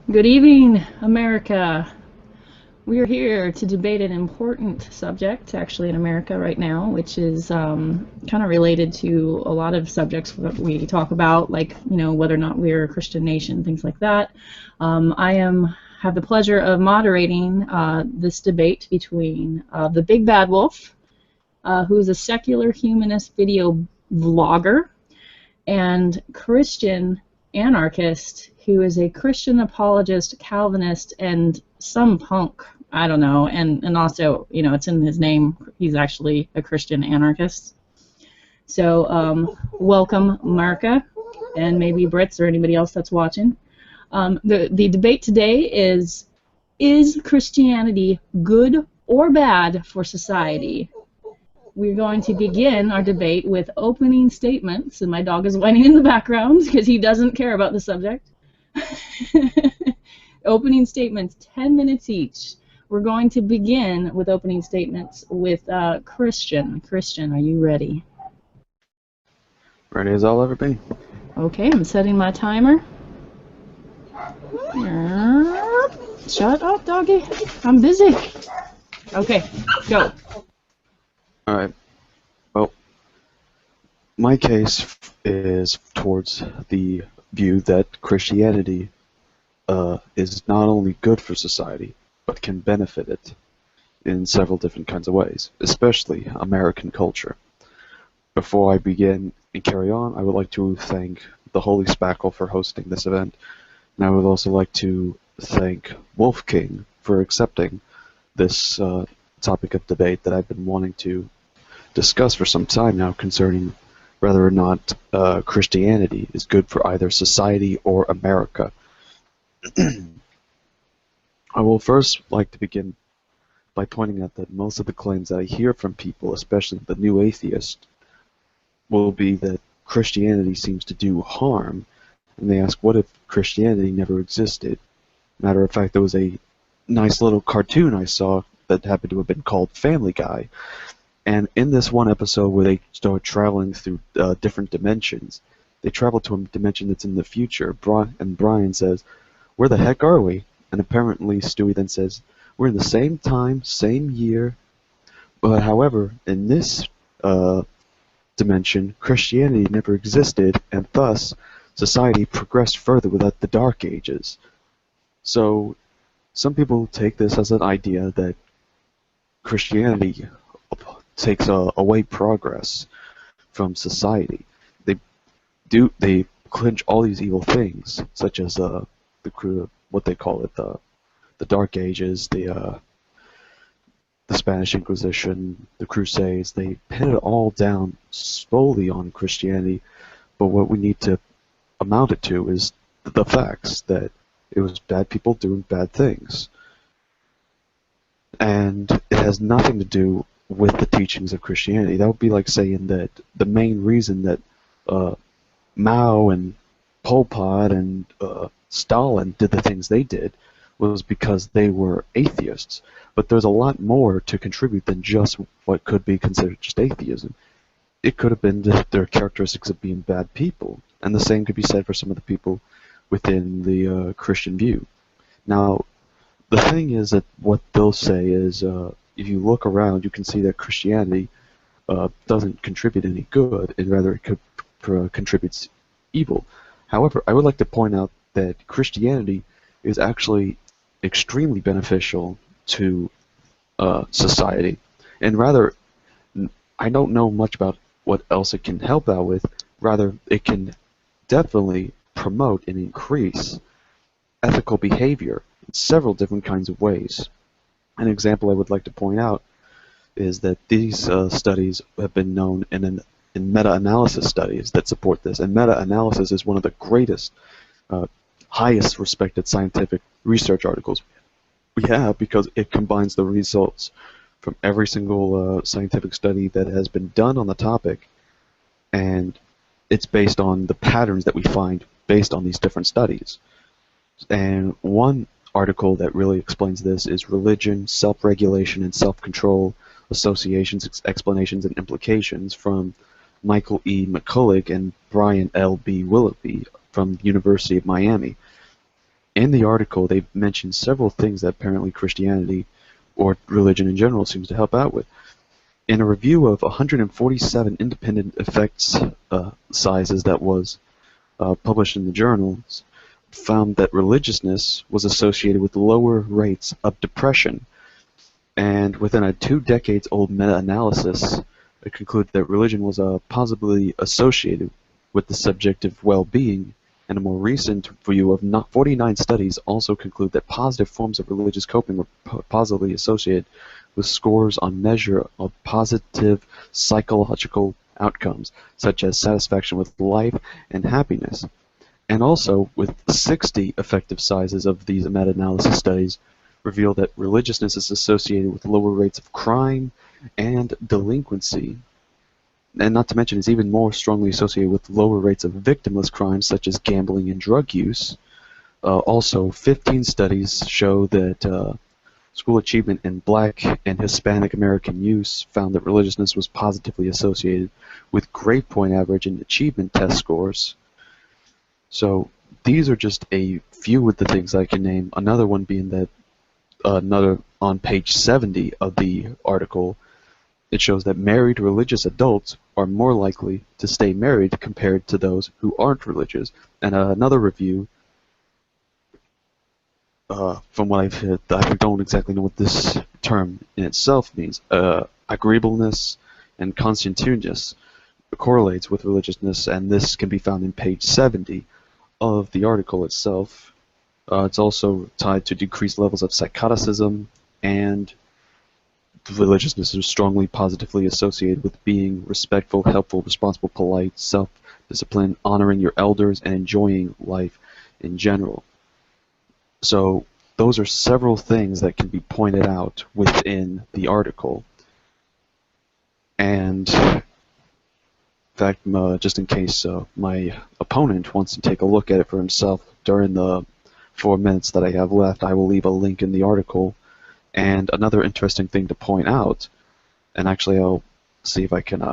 Good evening, America. We are here to debate an important subject, actually, in America right now, which is kind of related to a lot of subjects that we talk about, like, whether or not we're a Christian nation, things like that. Have the pleasure of moderating this debate between the Big Bad Wolf, who is a secular humanist video vlogger, and Christian Anarchist, who is a Christian apologist, Calvinist, and some punk. I don't know. And also, it's in his name. He's actually a Christian anarchist. So, welcome, Marka, and maybe Brits or anybody else that's watching. The debate today is Christianity good or bad for society? We're going to begin our debate with opening statements, and my dog is whining in the background because he doesn't care about the subject. Opening statements, 10 minutes each. We're going to begin with opening statements with Christian. Christian, are you ready? Ready as I'll ever be. Okay, I'm setting my timer. Shut up, doggy. I'm busy. Okay, go. Alright. Well, my case is towards the view that Christianity is not only good for society, but can benefit it in several different kinds of ways, especially American culture. Before I begin and carry on, I would like to thank the Holy Spackle for hosting this event, and I would also like to thank Wolf King for accepting this topic of debate that I've been wanting to discuss for some time now concerning whether or not Christianity is good for either society or America. I will first like to begin by pointing out that most of the claims that I hear from people, especially the new atheists, will be that Christianity seems to do harm, and they ask, what if Christianity never existed? Matter of fact, there was a nice little cartoon I saw that happened to have been called Family Guy, and in this one episode where they start traveling through different dimensions, they travel to a dimension that's in the future, and Brian says, "Where the heck are we?" And apparently Stewie then says, "We're in the same time, same year, but however, in this dimension, Christianity never existed, and thus society progressed further without the Dark Ages." So some people take this as an idea that Christianity takes away progress from society. They clinch all these evil things, such as what they call it, the Dark Ages, the Spanish Inquisition, the Crusades. They pin it all down solely on Christianity, but what we need to amount it to is the facts that it was bad people doing bad things, and it has nothing to do with the teachings of Christianity. That would be like saying that the main reason that Mao and Pol Pot and Stalin did the things they did was because they were atheists. But there's a lot more to contribute than just what could be considered just atheism. It could have been their characteristics of being bad people, and the same could be said for some of the people within the Christian view. Now, the thing is that what they'll say is, if you look around, you can see that Christianity doesn't contribute any good, and rather it contributes evil. However, I would like to point out that Christianity is actually extremely beneficial to society, and rather, I don't know much about what else it can help out with. Rather, it can definitely promote and increase ethical behavior in several different kinds of ways. An example I would like to point out is that these studies have been known in meta-analysis studies that support this, and meta-analysis is one of the greatest, highest respected scientific research articles we have, because it combines the results from every single scientific study that has been done on the topic, and it's based on the patterns that we find based on these different studies. And one article that really explains this is Religion, Self-Regulation, and Self-Control, Associations, Explanations, and Implications from Michael E. McCulloch and Brian L. B. Willoughby from the University of Miami. In the article, they mentioned several things that apparently Christianity, or religion in general, seems to help out with. In a review of 147 independent effects sizes that was published in the journals, found that religiousness was associated with lower rates of depression. And within a 2 decades old meta-analysis, it concluded that religion was positively associated with the subjective well-being, and a more recent review of 49 studies also conclude that positive forms of religious coping were positively associated with scores on measure of positive psychological outcomes, such as satisfaction with life and happiness. And also, with 60 effective sizes of these meta-analysis studies, reveal that religiousness is associated with lower rates of crime and delinquency. And not to mention, it's even more strongly associated with lower rates of victimless crimes such as gambling and drug use. Also, 15 studies show that school achievement in Black and Hispanic American youth found that religiousness was positively associated with grade point average and achievement test scores. So these are just a few of the things I can name. Another one being that another on page 70 of the article, it shows that married religious adults are more likely to stay married compared to those who aren't religious. And another review, from what I've heard, I don't exactly know what this term in itself means. Agreeableness and conscientiousness correlates with religiousness, and this can be found in page 70 of the article itself. It's also tied to decreased levels of psychoticism, and religiousness is strongly positively associated with being respectful, helpful, responsible, polite, self-disciplined, honoring your elders, and enjoying life in general. So those are several things that can be pointed out within the article. And in fact, just in case my opponent wants to take a look at it for himself during the 4 minutes that I have left, I will leave a link in the article. And another interesting thing to point out, and actually I'll see if I can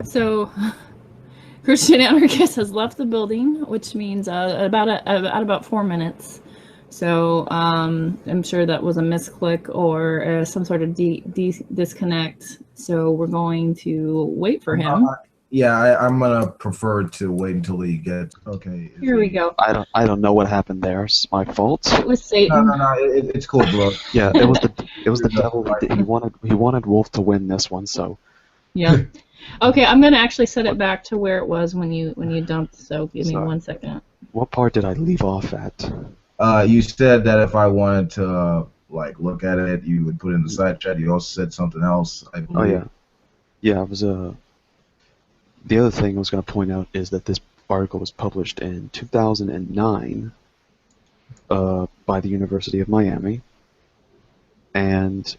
So, Christian Anarchist has left the building, which means about 4 minutes. So I'm sure that was a misclick or some sort of disconnect. So we're going to wait for him. I'm gonna prefer to wait until he gets. Okay. Here we go. I don't know what happened there. It's my fault. It was Satan. No, it's cool, bro. Yeah, it was the devil. He wanted Wolf to win this one, so. Yeah. Okay, I'm gonna actually set it back to where it was when you dumped. So give me 1 second. What part did I leave off at? You said that if I wanted to like look at it, you would put it in the side chat. You also said something else, I believe. Oh yeah, yeah. It was the other thing I was going to point out is that this article was published in 2009 by the University of Miami, and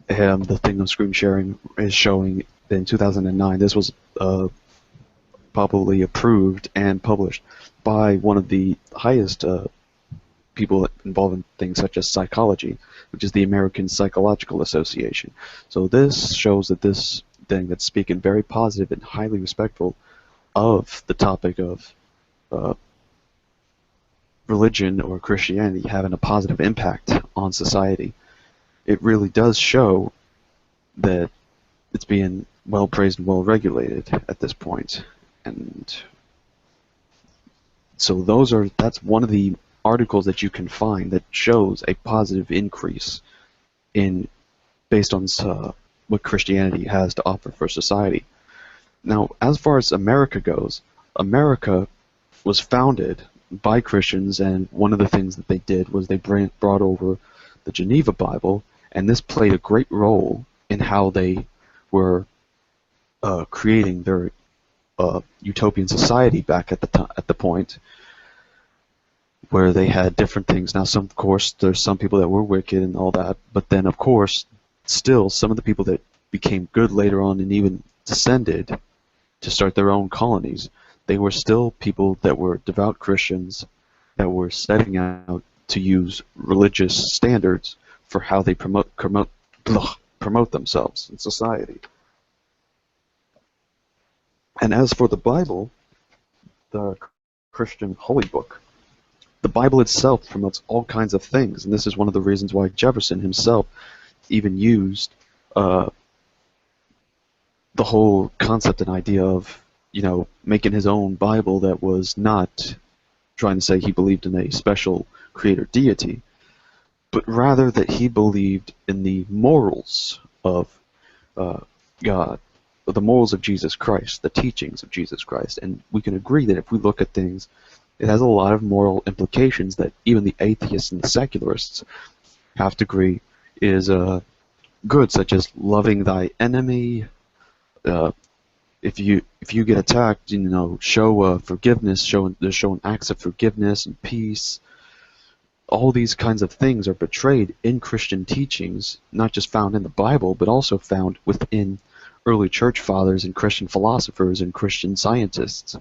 the thing on screen sharing is showing that in 2009 this was probably approved and published by one of the highest people involved in things such as psychology, which is the American Psychological Association. So this shows that this thing that's speaking very positive and highly respectful of the topic of religion or Christianity having a positive impact on society. It really does show that it's being well praised and well regulated at this point. And so that's one of the articles that you can find that shows a positive increase in based on what Christianity has to offer for society. Now, as far as America goes, America was founded by Christians, and one of the things that they did was they brought over the Geneva Bible, and this played a great role in how they were creating their utopian society back at the point where they had different things. Now, of course, there's some people that were wicked and all that, but then, of course, still, some of the people that became good later on and even descended to start their own colonies, they were still people that were devout Christians that were setting out to use religious standards for how they promote themselves in society. And as for the Bible, the Christian holy book, the Bible itself promotes all kinds of things, and this is one of the reasons why Jefferson himself even used the whole concept and idea of, making his own Bible that was not trying to say he believed in a special creator deity, but rather that he believed in the morals of God, the morals of Jesus Christ, the teachings of Jesus Christ. And we can agree that if we look at things, it has a lot of moral implications that even the atheists and the secularists have to agree is good, such as loving thy enemy. If you get attacked, show forgiveness, showing acts of forgiveness and peace. All these kinds of things are portrayed in Christian teachings, not just found in the Bible, but also found within early church fathers and Christian philosophers and Christian scientists.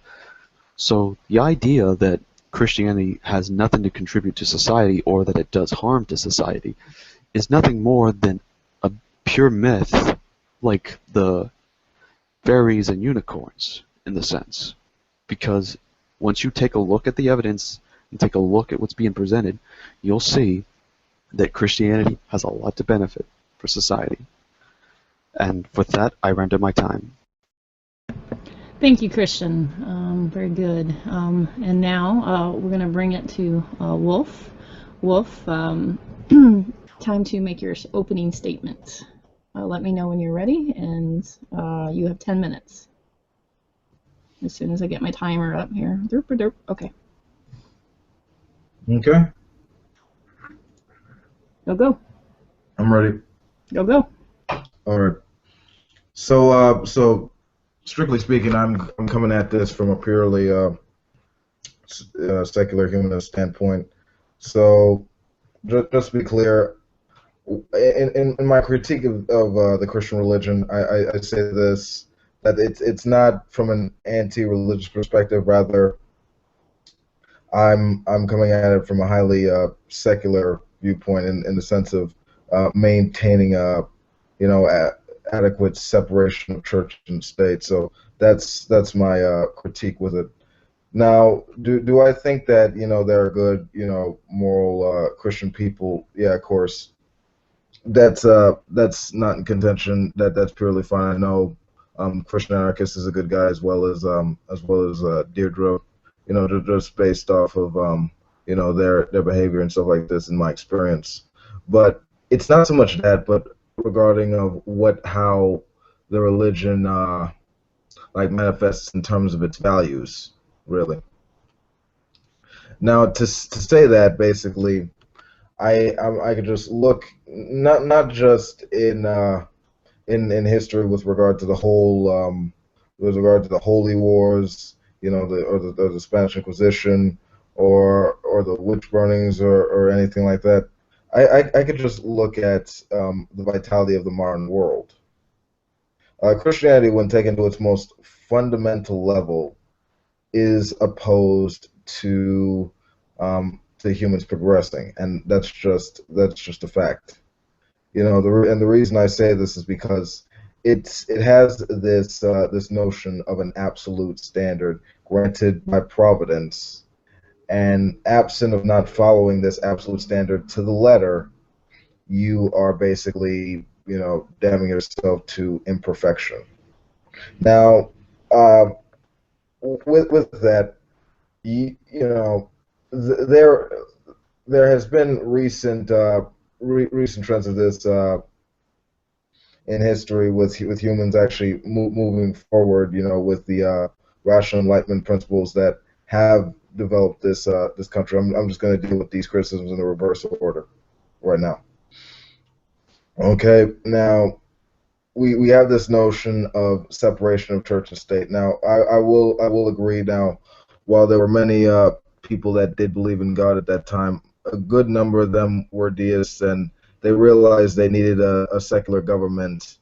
So the idea that Christianity has nothing to contribute to society or that it does harm to society is nothing more than a pure myth, like the fairies and unicorns, in the sense. Because once you take a look at the evidence and take a look at what's being presented, you'll see that Christianity has a lot to benefit for society. And with that, I render my time. Thank you, Christian. Very good. And now we're going to bring it to Wolf. Wolf, time to make your opening statement. Let me know when you're ready, and you have 10 minutes. As soon as I get my timer up here. Derp, derp. Okay. Okay. Go. I'm ready. Go. All right. So strictly speaking, I'm coming at this from a purely secular humanist standpoint. So just to be clear, in my critique of the Christian religion, I say this, that it's not from an anti-religious perspective. Rather, I'm coming at it from a highly secular viewpoint in the sense of maintaining adequate separation of church and state. So that's my critique with it. Now, do I think that there are good moral Christian people? Yeah, of course. That's not in contention. That's purely fine. I know Christian Anarchist is a good guy as well as Deirdre. Just based off of their behavior and stuff like this in my experience. But it's not so much that, but regarding of how the religion manifests in terms of its values, really. Now, to say that, basically, I could just look not just in history with regard to the whole with regard to the Holy Wars, the Spanish Inquisition, or the witch burnings or anything like that. I could just look at the vitality of the modern world. Christianity, when taken to its most fundamental level, is opposed to humans progressing, and that's just a fact. And the reason I say this is because it has this notion of an absolute standard granted by providence, and absent of not following this absolute standard to the letter, you are basically damning yourself to imperfection. Now, with that, there has been recent trends of this in history with humans actually moving forward, with the rational enlightenment principles that have developed this country. I'm just going to deal with these criticisms in the reverse order right now. Okay, now we have this notion of separation of church and state. Now I will agree. Now, while there were many people that did believe in God at that time, a good number of them were deists, and they realized they needed a secular government,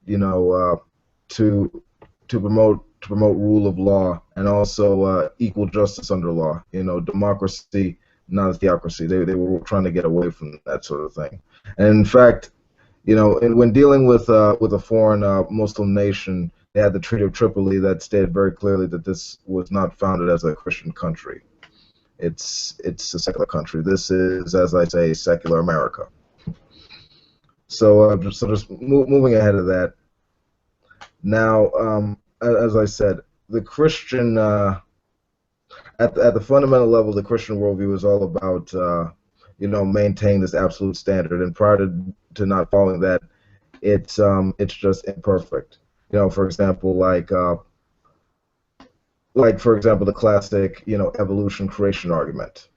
to promote rule of law and also equal justice under law. Democracy not a theocracy. They were trying to get away from that sort of thing. And in fact, you know, and when dealing with a foreign Muslim nation, they had the Treaty of Tripoli that stated very clearly that this was not founded as a Christian country. It's a secular country. This is, as I say, secular America. So moving ahead of that. Now, as I said, the Christian at the fundamental level, the Christian worldview is all about you know, maintaining this absolute standard, and prior to not following that, it's just imperfect. You know, for example, like for example, the classic, you know, evolution creation argument.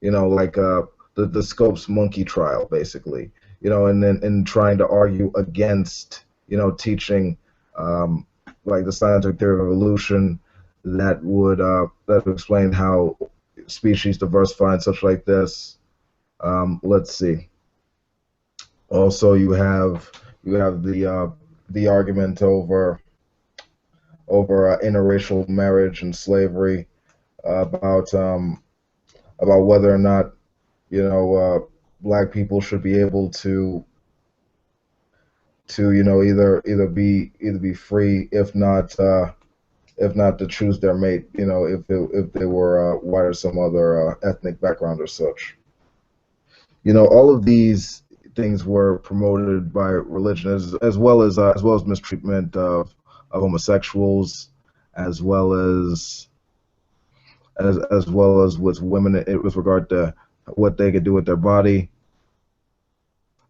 You know, like the Scopes monkey trial, basically. You know, and then and trying to argue against, you know, teaching like the scientific theory of evolution that would explain how species diversify and such like this. Let's see. Also, you have the argument over interracial marriage and slavery, about whether or not, you know, black people should be able to, you know, either be free, if not to choose their mate, you know, if they were white or some other ethnic background or such. You know, all of these things were promoted by religion, as well as mistreatment of homosexuals, as well as well as with women with regard to what they could do with their body.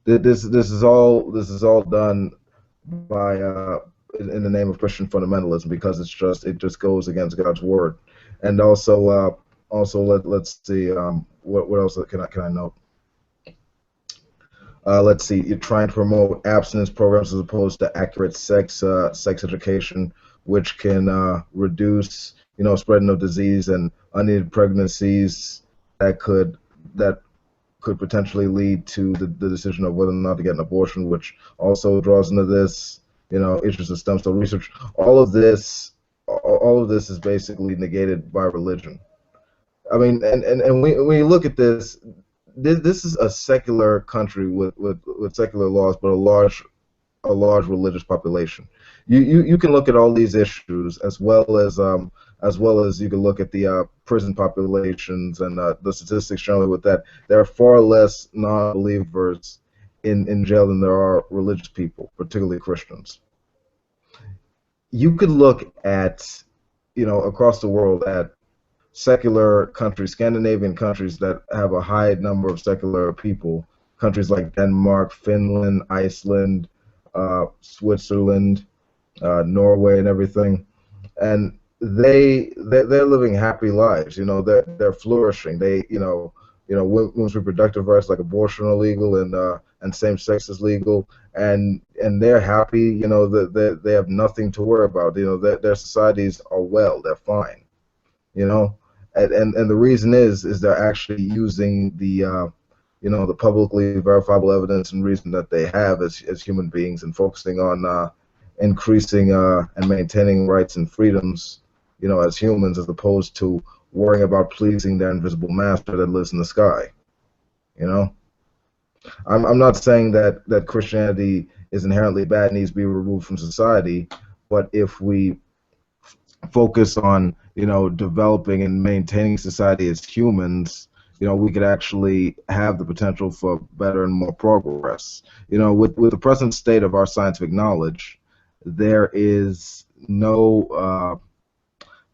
This is all done by in the name of Christian fundamentalism, because it just goes against God's word. And also let's see, what else can I note? Let's see. You're trying to promote abstinence programs as opposed to accurate sex education, which can reduce, you know, spreading of disease and unneeded pregnancies that could that could potentially lead to the decision of whether or not to get an abortion, which also draws into this, you know, issues of stem cell research. All of this is basically negated by religion. I mean, and when you look at this is a secular country with secular laws, but a large religious population. You can look at all these issues, as well as you can look at the prison populations and the statistics generally with that. There are far less non-believers in jail than there are religious people, particularly Christians. You could look at, you know, across the world at secular countries, Scandinavian countries that have a high number of secular people, countries like Denmark, Finland, Iceland, Switzerland, Norway, and everything, and they're living happy lives. You know, they're flourishing. They, you know, women's reproductive rights like abortion are legal, and same sex is legal, and they're happy. You know, that they have nothing to worry about. You know, their societies are well, they're fine. You know, and the reason is they're actually using the you know, the publicly verifiable evidence and reason that they have as human beings, and focusing on increasing and maintaining rights and freedoms, you know, as humans, as opposed to worrying about pleasing their invisible master that lives in the sky. You know, I'm not saying that Christianity is inherently bad, needs to be removed from society, but if we focus on, you know, developing and maintaining society as humans, you know, we could actually have the potential for better and more progress. You know, with the present state of our scientific knowledge, there is no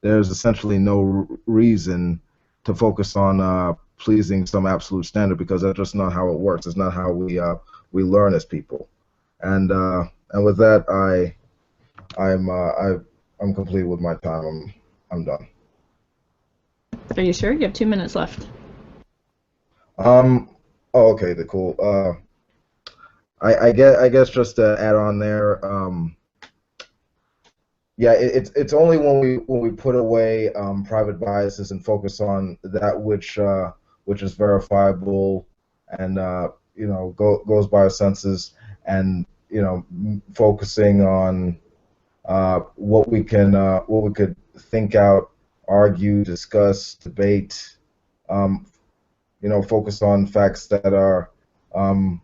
there's essentially no reason to focus on pleasing some absolute standard, because that's just not how it works. It's not how we learn as people. And with that, I'm complete with my time. I'm done. Are you sure? You have 2 minutes left. Oh, okay, cool. I guess just to add on there, yeah, it's only when we put away private biases and focus on that which is verifiable and you know, goes by our senses, and you know, focusing on what we could think out, argue, discuss, debate, focus on facts that are um,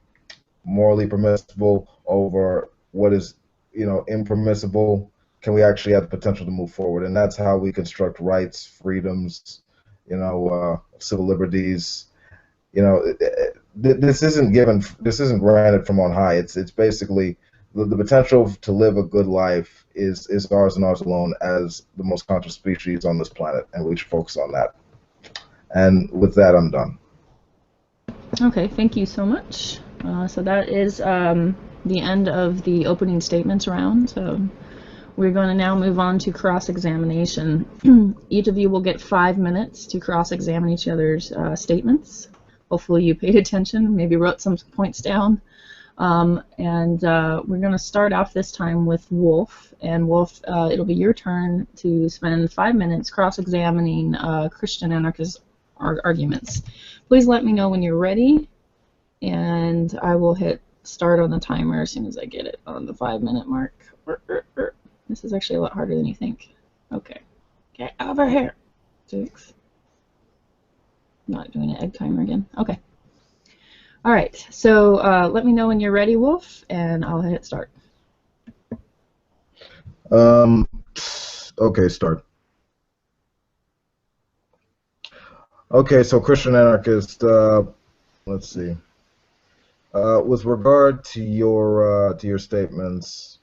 morally permissible over what is, impermissible, can we actually have the potential to move forward? And that's how we construct rights, freedoms, civil liberties. This isn't given. This isn't granted from on high. It's basically the potential to live a good life is ours and ours alone as the most conscious species on this planet, and we should focus on that. And with that, I'm done. Okay, thank you so much. So that is the end of the opening statements round. So we're going to now move on to cross-examination. Each of you will get 5 minutes to cross-examine each other's statements. Hopefully you paid attention, maybe wrote some points down. We're going to start off this time with Wolf. And Wolf, it'll be your turn to spend 5 minutes cross-examining Christian anarchist arguments. Please let me know when you're ready, and I will hit start on the timer as soon as I get it on the 5-minute mark. This is actually a lot harder than you think. Okay. Get over here. 6. Not doing an egg timer again. Okay. All right. So let me know when you're ready, Wolf, and I'll hit start. Okay, start. Okay, so Christian anarchist. Let's see. With regard to your statements,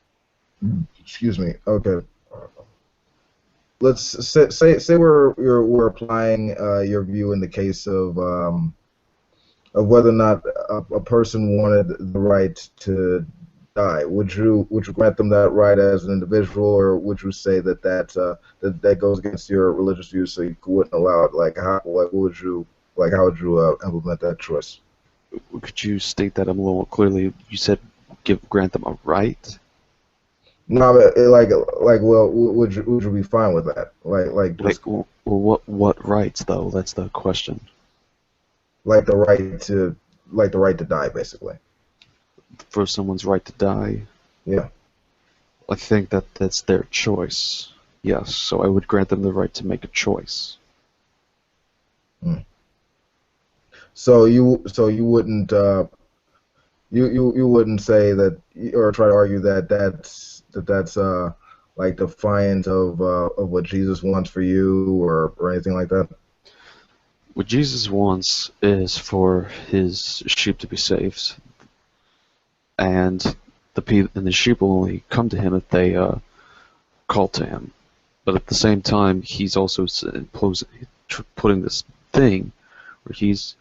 excuse me. Okay. Let's say we're applying your view in the case of whether or not a person wanted the right to die. Would you grant them that right as an individual, or would you say that goes against your religious views, so you wouldn't allow it? How would you implement that choice? Could you state that a little more clearly? You said grant them a right. No, well, would you be fine with that? Well, what rights though? That's the question. Like the right to die, basically. For someone's right to die. Yeah. I think that's their choice. Yes, so I would grant them the right to make a choice. Hmm. So you wouldn't you wouldn't say that, or try to argue that's like defiant of what Jesus wants for you, or anything like that? What Jesus wants is for his sheep to be saved, and the sheep will only come to him if they call to him. But at the same time, he's also putting this thing where he's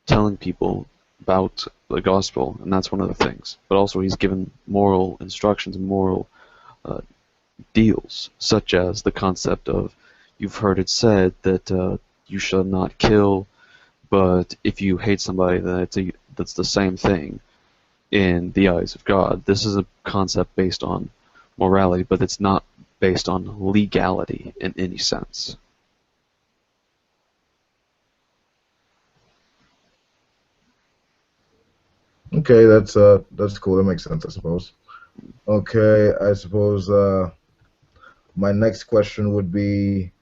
telling people about the gospel, and that's one of the things. But also he's given moral instructions and moral deals, such as the concept of, you've heard it said that you shall not kill, but if you hate somebody, then that's the same thing in the eyes of God. This is a concept based on morality, but it's not based on legality in any sense. Okay, that's cool. That makes sense, I suppose. Okay, I suppose my next question would be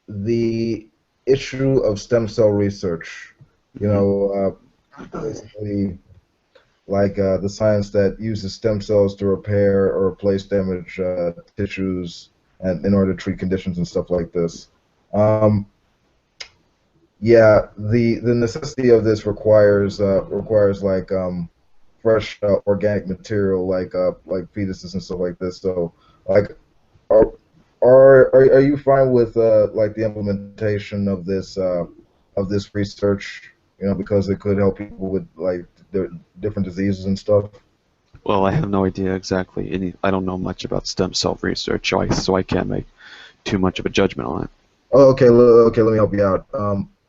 the issue of stem cell research. Basically, the science that uses stem cells to repair or replace damaged tissues, and in order to treat conditions and stuff like this. Yeah, the necessity of this requires fresh organic material, like fetuses and stuff like this. So are are you fine with the implementation of this research? Because it could help people with different diseases and stuff. Well, I have no idea exactly. I don't know much about stem cell research, so I can't make too much of a judgment on it. Oh, okay. Okay, let me help you out.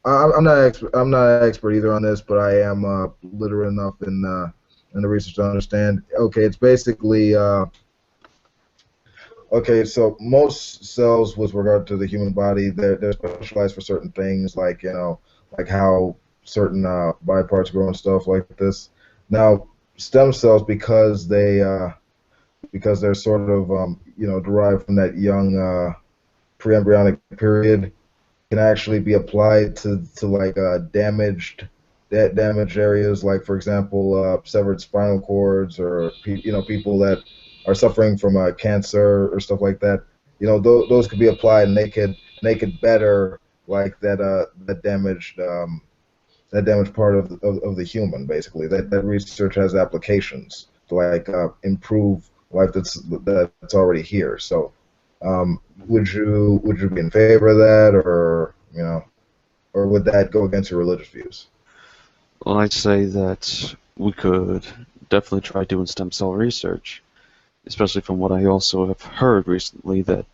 I'm not I'm not an expert either on this, but I am literate enough in the research to understand. Okay, it's basically okay. So most cells, with regard to the human body, they're specialized for certain things, like how certain body parts grow and stuff like this. Now, stem cells, because they're sort of derived from that young pre-embryonic period. can actually be applied to like damaged areas, like for example, severed spinal cords, or people that are suffering from cancer or stuff like that. Those could be applied, and they could better like that damaged part of the human. Basically, that research has applications to like improve life that's already here. So, would you be in favor of that, or would that go against your religious views? Well, I'd say that we could definitely try doing stem cell research, especially from what I also have heard recently that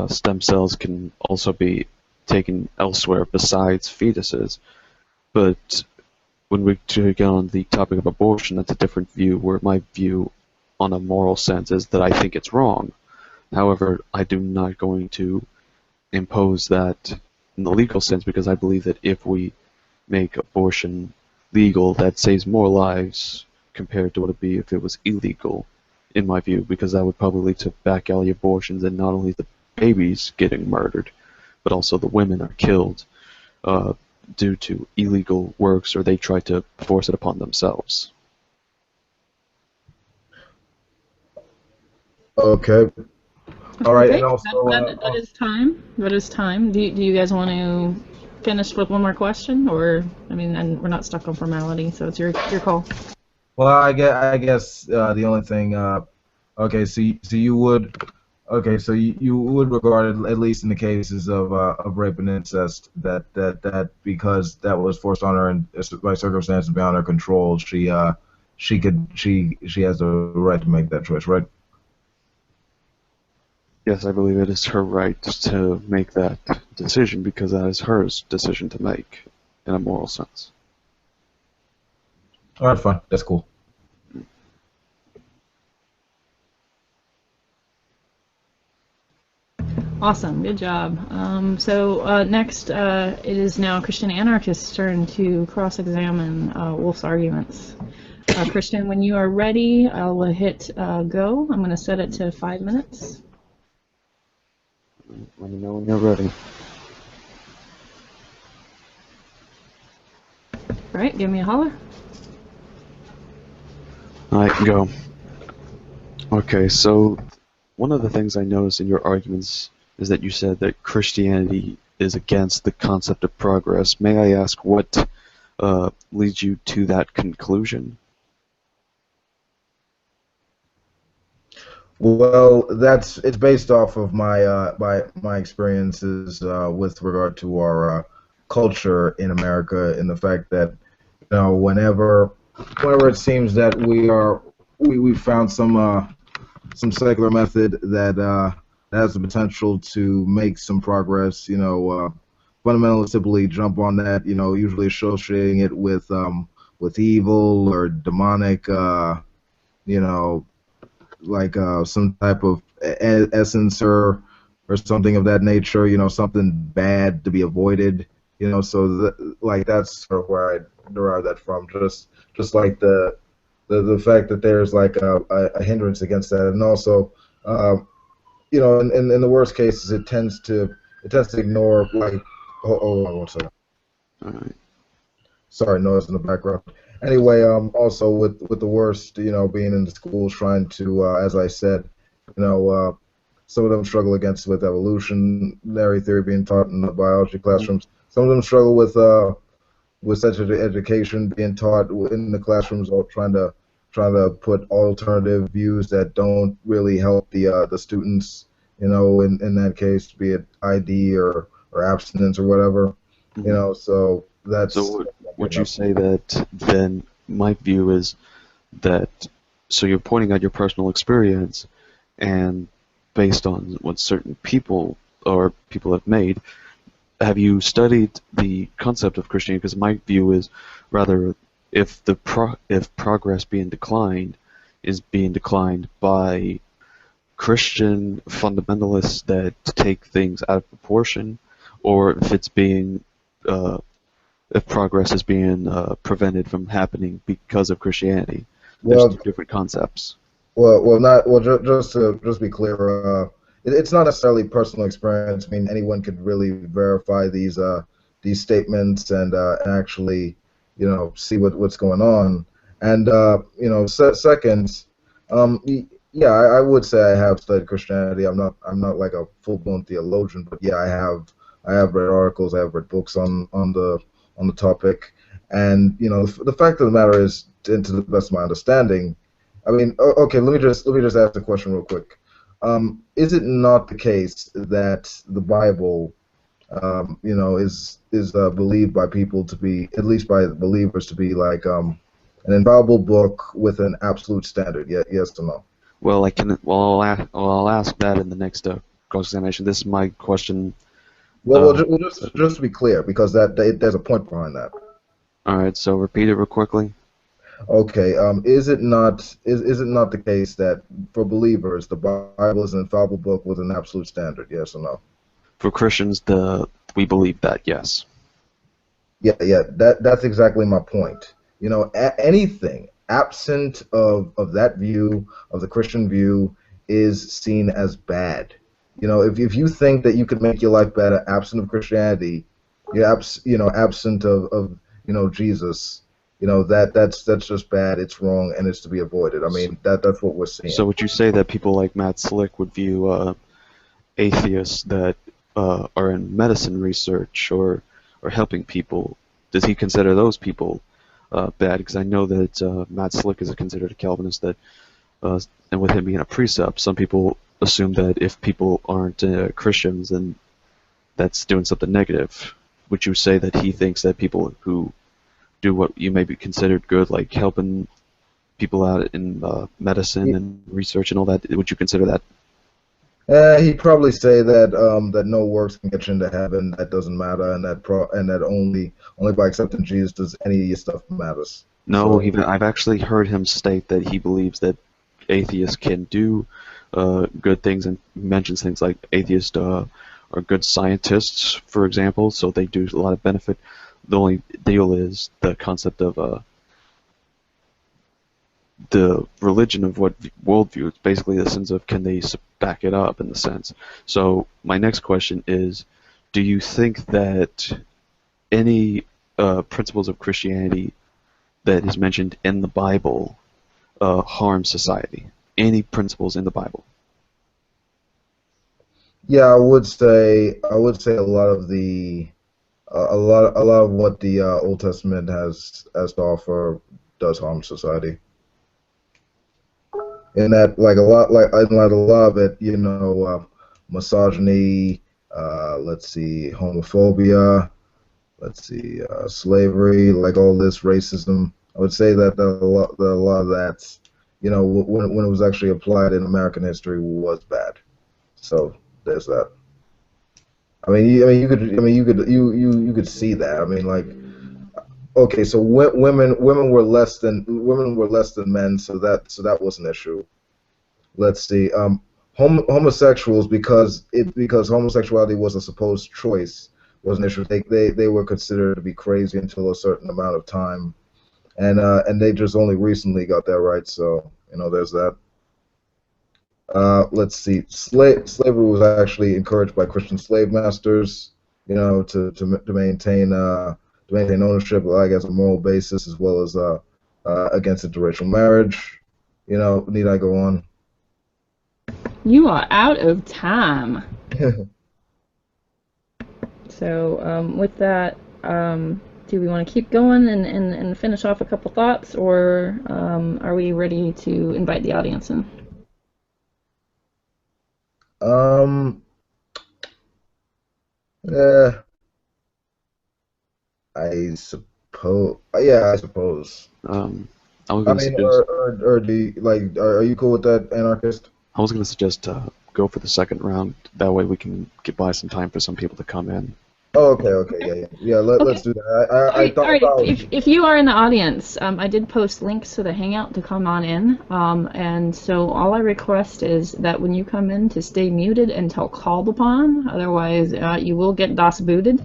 stem cells can also be taken elsewhere besides fetuses. But when we take on the topic of abortion, that's a different view, where my view on a moral sense is that I think it's wrong. However, I do not going to impose that in the legal sense, because I believe that if we make abortion legal, that saves more lives compared to what it would be if it was illegal, in my view, because that would probably lead to back alley abortions, and not only the babies getting murdered, but also the women are killed due to illegal works, or they try to force it upon themselves. Okay. All right, Okay, and also, that is time. That is time. Do you guys want to finish with one more question, or I mean, and we're not stuck on formality, so it's your call. well, I guess the only thing. Okay, so you would. Okay, so you would regard it, at least in the cases of rape and incest, that because that was forced on her and by circumstances beyond her control, she has the right to make that choice, right? Yes, I believe it is her right to make that decision, because that is her decision to make in a moral sense. All right, fine, that's cool. Awesome, good job. So next, it is now Christian Anarchist's turn to cross-examine Wolf's arguments. Christian, when you are ready, I will hit go. I'm going to set it to 5 minutes. Let me know when you're ready. All right, give me a holler. I can go. Okay, so one of the things I noticed in your arguments is that you said that Christianity is against the concept of progress. May I ask what leads you to that conclusion? Well, it's based off of my experiences with regard to our culture in America, and the fact that whenever it seems that we found some secular method that has the potential to make some progress, fundamentalists simply jump on that, usually associating it with evil or demonic, you know like some type of essence or something of that nature, something bad to be avoided, so like that's sort of where I derive that from, just like the fact that there's like a hindrance against that, and also in the worst cases it tends to ignore, like, hold on one second. All right. Sorry, noise in the background. Anyway, also with the worst, being in the schools trying to, as I said, some of them struggle with evolutionary theory being taught in the biology classrooms. Some of them struggle with such education being taught in the classrooms, or trying to put alternative views that don't really help the students. In that case, be it ID or abstinence or whatever. So that's. So would you say that then my view is that, so you're pointing out your personal experience, and based on what certain people have made, have you studied the concept of Christianity? Because my view is rather, if progress being declined is being declined by Christian fundamentalists that take things out of proportion, or if it's being if progress is being prevented from happening because of Christianity. There's Well, two different concepts. Not well. Just to be clear, it's not necessarily personal experience. I mean, anyone could really verify these statements and actually, see what's going on. And second, yeah, I would say I have studied Christianity. I'm not like a full-blown theologian, but yeah, I have read articles, I have read books on the topic, and the fact of the matter is, and to the best of my understanding, I mean, okay, let me just ask the question real quick. Is it not the case that the Bible, is believed by people to be, at least by believers, to be like an infallible book with an absolute standard? Yeah, yes or no? Well, I can. I'll ask that in the next cross-examination. This is my question. Well, just to be clear, because there's a point behind that. All right, so repeat it real quickly. Okay, is it not the case that for believers the Bible is an infallible book with an absolute standard? Yes or no? For Christians, we believe that, yes. Yeah, yeah, that's exactly my point. Anything absent of that view, of the Christian view, is seen as bad. If you think that you could make your life better absent of Christianity, absent of Jesus, that's just bad. It's wrong, and it's to be avoided. I mean, that's what we're seeing. So would you say that people like Matt Slick would view atheists that are in medicine research or helping people? Does he consider those people bad? Because I know that Matt Slick is considered a Calvinist. That and with him being a precept, some people assume that if people aren't Christians, then that's doing something negative. Would you say that he thinks that people who do what you may be considered good, like helping people out in medicine and research and all that, would you consider that? He'd probably say that no works can get you into heaven. That doesn't matter, and that only by accepting Jesus does any of your stuff matters. No, So, I've actually heard him state that he believes that atheists can do good things, and mentions things like atheists are good scientists, for example, so they do a lot of benefit. The only deal is the concept of the religion of what worldview. It's basically the sense of can they back it up in the sense. So my next question is, do you think that any principles of Christianity that is mentioned in the Bible harm society? Any principles in the Bible? yeah, I would say a lot of what the Old Testament has to offer does harm society. In that, like a lot of it, misogyny, let's see, homophobia, let's see, slavery, like all this racism. I would say that a lot of that, when it was actually applied in American history, was bad. So there's that. You could see that. I mean, like, okay, so women were less than men, so that was an issue. Let's see, homosexuals, because homosexuality was a supposed choice, was an issue. They were considered to be crazy until a certain amount of time, and they just only recently got that right. So there's that. Let's see, slavery was actually encouraged by Christian slave masters, to maintain ownership, like as a moral basis, as well as against interracial marriage. Need I go on? You are out of time. So with that, do we want to keep going and finish off a couple thoughts, or are we ready to invite the audience in? Um, yeah, I suppose. Yeah, I suppose. I was I gonna mean, suggest or do you, like, are you cool with that, Anarchist? go for the second round. That way we can get by some time for some people to come in. Oh, okay, yeah, yeah, yeah. Let's Okay. do that. All I right, all thought right. about. If you are in the audience, I did post links to the Hangout to come on in, and so all I request is that when you come in to stay muted until called upon. Otherwise, you will get DOS booted.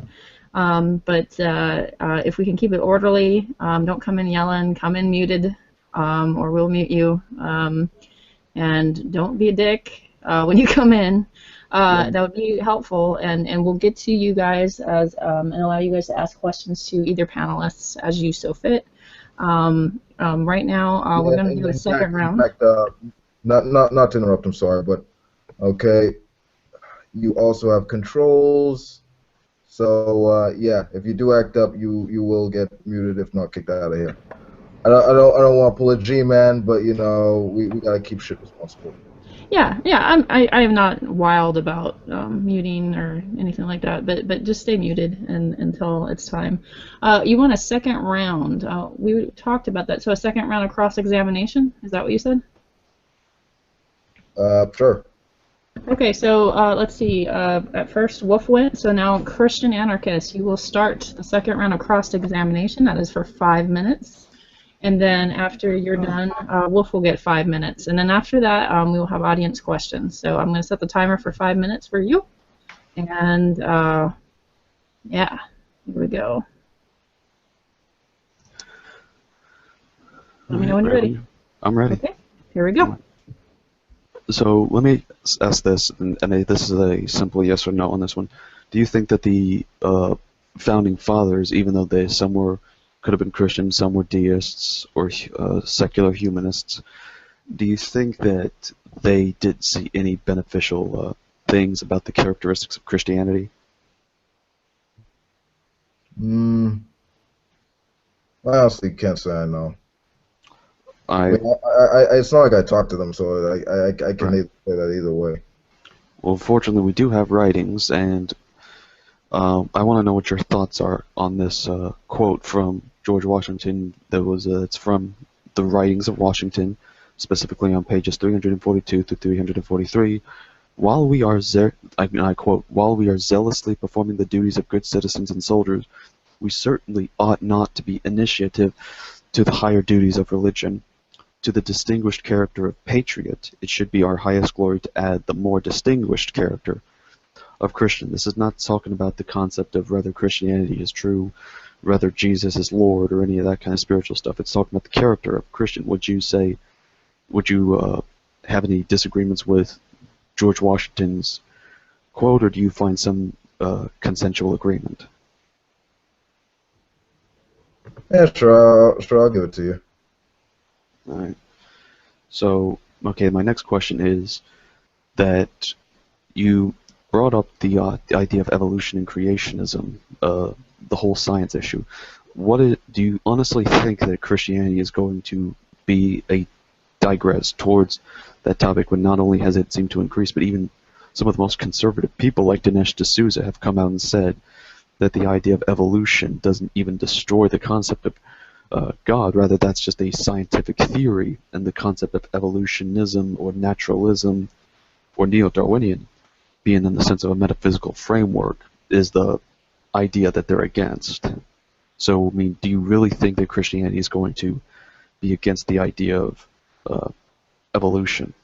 But if we can keep it orderly, don't come in yelling, come in muted, or we'll mute you. And don't be a dick. when you come in. That would be helpful, and we'll get to you guys as and allow you guys to ask questions to either panelists as you so fit. Right now, we're going to do a second round. In fact, not to interrupt. I'm sorry, but okay. You also have controls. So yeah, if you do act up, you will get muted, if not kicked out of here. I don't want to pull a G-man, but you know we gotta keep shit responsible. Yeah, I am not wild about muting or anything like that, but just stay muted until it's time. You want a second round? We talked about that. So a second round of cross-examination? Is that what you said? Sure. Okay, so let's see. At first, Wolf went. So now, Christian Anarchist, you will start the second round of cross-examination. That is for 5 minutes. And then after you're done, Wolf will get 5 minutes. And then after that, we will have audience questions. So I'm going to set the timer for 5 minutes for you. And yeah, here we go. Let me know when you're ready. I'm ready. Okay, here we go. So let me ask this, and this is a simple yes or no on this one. Do you think that the founding fathers, even though could have been Christian, some were deists or secular humanists, do you think that they did see any beneficial things about the characteristics of Christianity? I honestly can't say I know. It's not like I talked to them, so I can say that either way. Well, fortunately, we do have writings, and I want to know what your thoughts are on this quote from George Washington. It's from the Writings of Washington, specifically on pages 342 to 343. While we are, I quote, "While we are zealously performing the duties of good citizens and soldiers, we certainly ought not to be initiative to the higher duties of religion. To the distinguished character of patriot, it should be our highest glory to add the more distinguished character of Christian." This is not talking about the concept of whether Christianity is true, whether Jesus is Lord, or any of that kind of spiritual stuff. It's talking about the character of Christian. Would you have any disagreements with George Washington's quote, or do you find some consensual agreement? Yeah, sure, I'll give it to you. All right. So, okay, my next question is that you brought up the idea of evolution and creationism, the whole science issue. Do you honestly think that Christianity is going to be a digress towards that topic when not only has it seemed to increase, but even some of the most conservative people like Dinesh D'Souza have come out and said that the idea of evolution doesn't even destroy the concept of God, rather that's just a scientific theory, and the concept of evolutionism or naturalism or neo-Darwinian, being in the sense of a metaphysical framework, is the idea that they're against. So, I mean, do you really think that Christianity is going to be against the idea of evolution?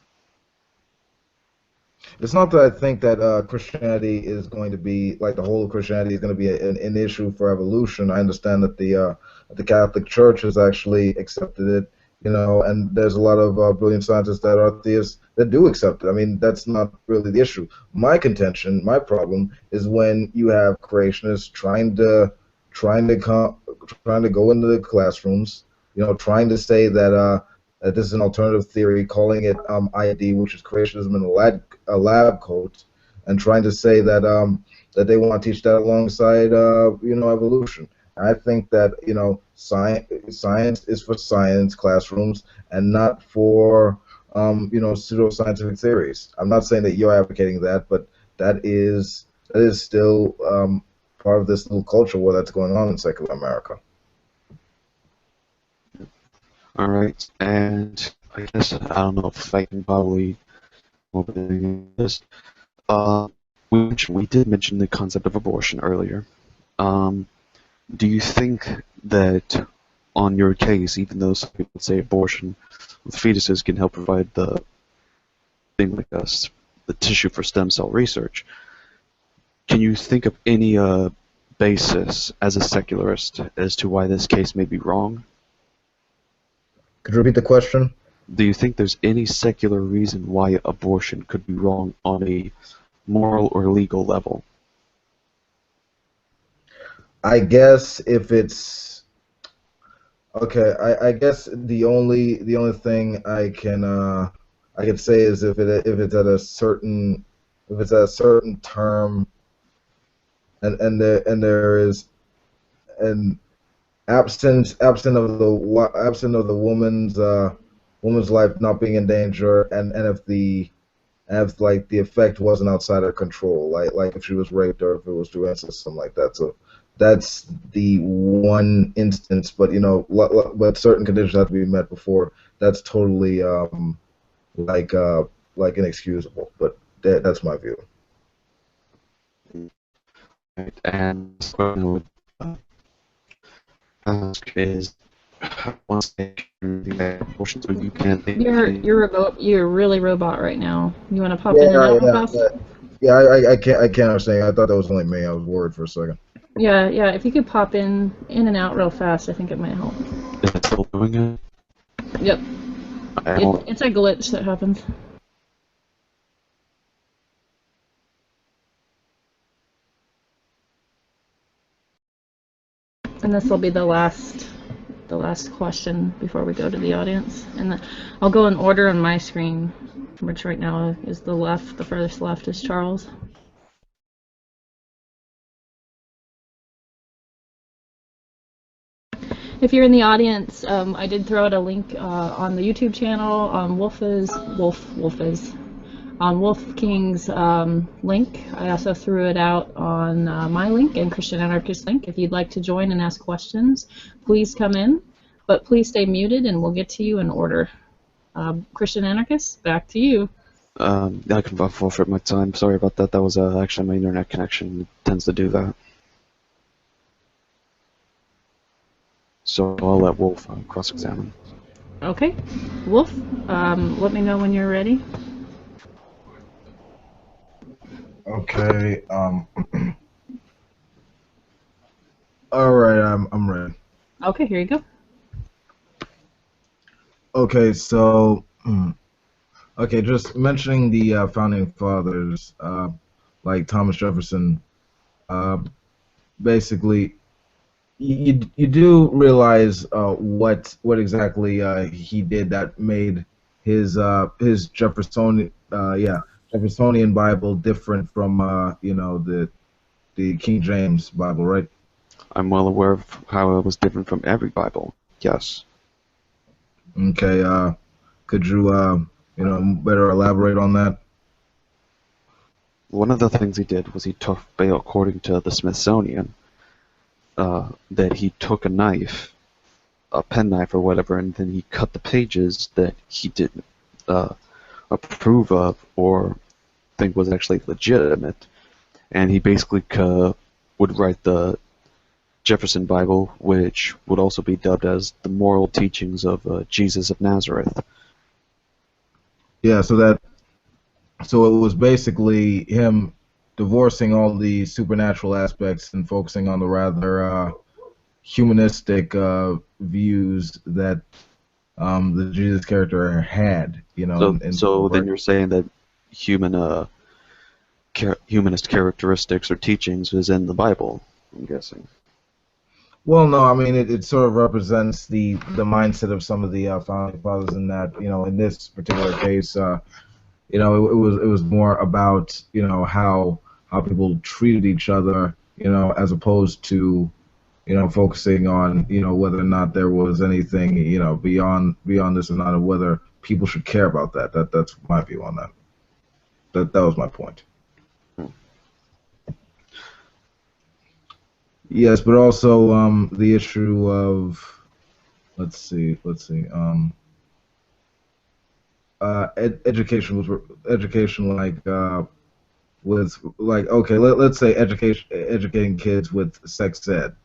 It's not that I think that Christianity is going to be, like the whole of Christianity is going to be an issue for evolution. I understand that the Catholic Church has actually accepted it, you know, and there's a lot of brilliant scientists that are theists that do accept it. I mean, that's not really the issue. My contention, my problem, is when you have creationists trying to go into the classrooms, you know, trying to say that this is an alternative theory, calling it ID, which is creationism in a lab coat, and trying to say that that they want to teach that alongside you know, evolution. I think that, you know, science is for science classrooms and not for you know, pseudoscientific theories. I'm not saying that you're advocating that, but that is still part of this little culture war that's going on in secular America. All right, and I guess I don't know if I can probably open this. We did mention the concept of abortion earlier. Do you think that on your case, even though some people say abortion with fetuses can help provide the thing like us, the tissue for stem cell research, can you think of any basis as a secularist as to why this case may be wrong? Could you repeat the question? Do you think there's any secular reason why abortion could be wrong on a moral or legal level? I guess if it's okay, I guess the only thing I could say is if it's at a certain if it's at a certain term and there is an absent of the woman's life not being in danger, and if like the effect wasn't outside her control, like if she was raped or if it was through incest, something like that. So that's the one instance, but but certain conditions have to be met before that's totally like uh like inexcusable. But that's my view. Right? And the question I would ask is, once they can do abortions, or you can't You're really robot right now. You want to pop in and Yeah, out real yeah, fast? yeah. Yeah, I can't understand. I thought that was only me. I was worried for a second. Yeah, yeah. If you could pop in and out real fast, I think it might help. is it still doing it? Yep. I don't, It's a glitch that happens. And this will be the last question before we go to the audience. And I'll go in order on my screen, which right now is the left. The furthest left is Charles. If you're in the audience, I did throw out a link on the YouTube channel on on Wolf King's link. I also threw it out on my link and Christian Anarchist link. If you'd like to join and ask questions, please come in, but please stay muted and we'll get to you in order. Christian Anarchist, back to you. I can forfeit my time. Sorry about that. That was actually my internet connection. It tends to do that. So I'll let Wolf cross-examine. Okay, Wolf, let me know when you're ready. Okay. All right. I'm ready. Okay, here you go. Okay. So. Okay. Just mentioning the founding fathers, like Thomas Jefferson. Basically, you do realize what exactly he did that made his Jeffersonian Bible different from the King James Bible, right? I'm well aware of how it was different from every Bible. Yes. Okay. Could you better elaborate on that? One of the things he did was he took, according to the Smithsonian, that he took a knife, a penknife or whatever, and then he cut the pages that he didn't approve of or think was actually legitimate, and he basically would write the Jefferson Bible, which would also be dubbed as the moral teachings of Jesus of Nazareth. Yeah. So it was basically him divorcing all the supernatural aspects and focusing on the rather humanistic views that the Jesus character had, So then you're saying that humanist characteristics or teachings is in the Bible, I'm guessing. Well, no, I mean it sort of represents the mindset of some of the founding fathers in that, in this particular case, it was more about, how people treated each other, as opposed to, focusing on, whether or not there was anything, beyond this or not, and whether people should care about that. That's my view on that. That was my point. Yes, but also the issue of let's see, education with like okay, let's say educating kids with sex ed.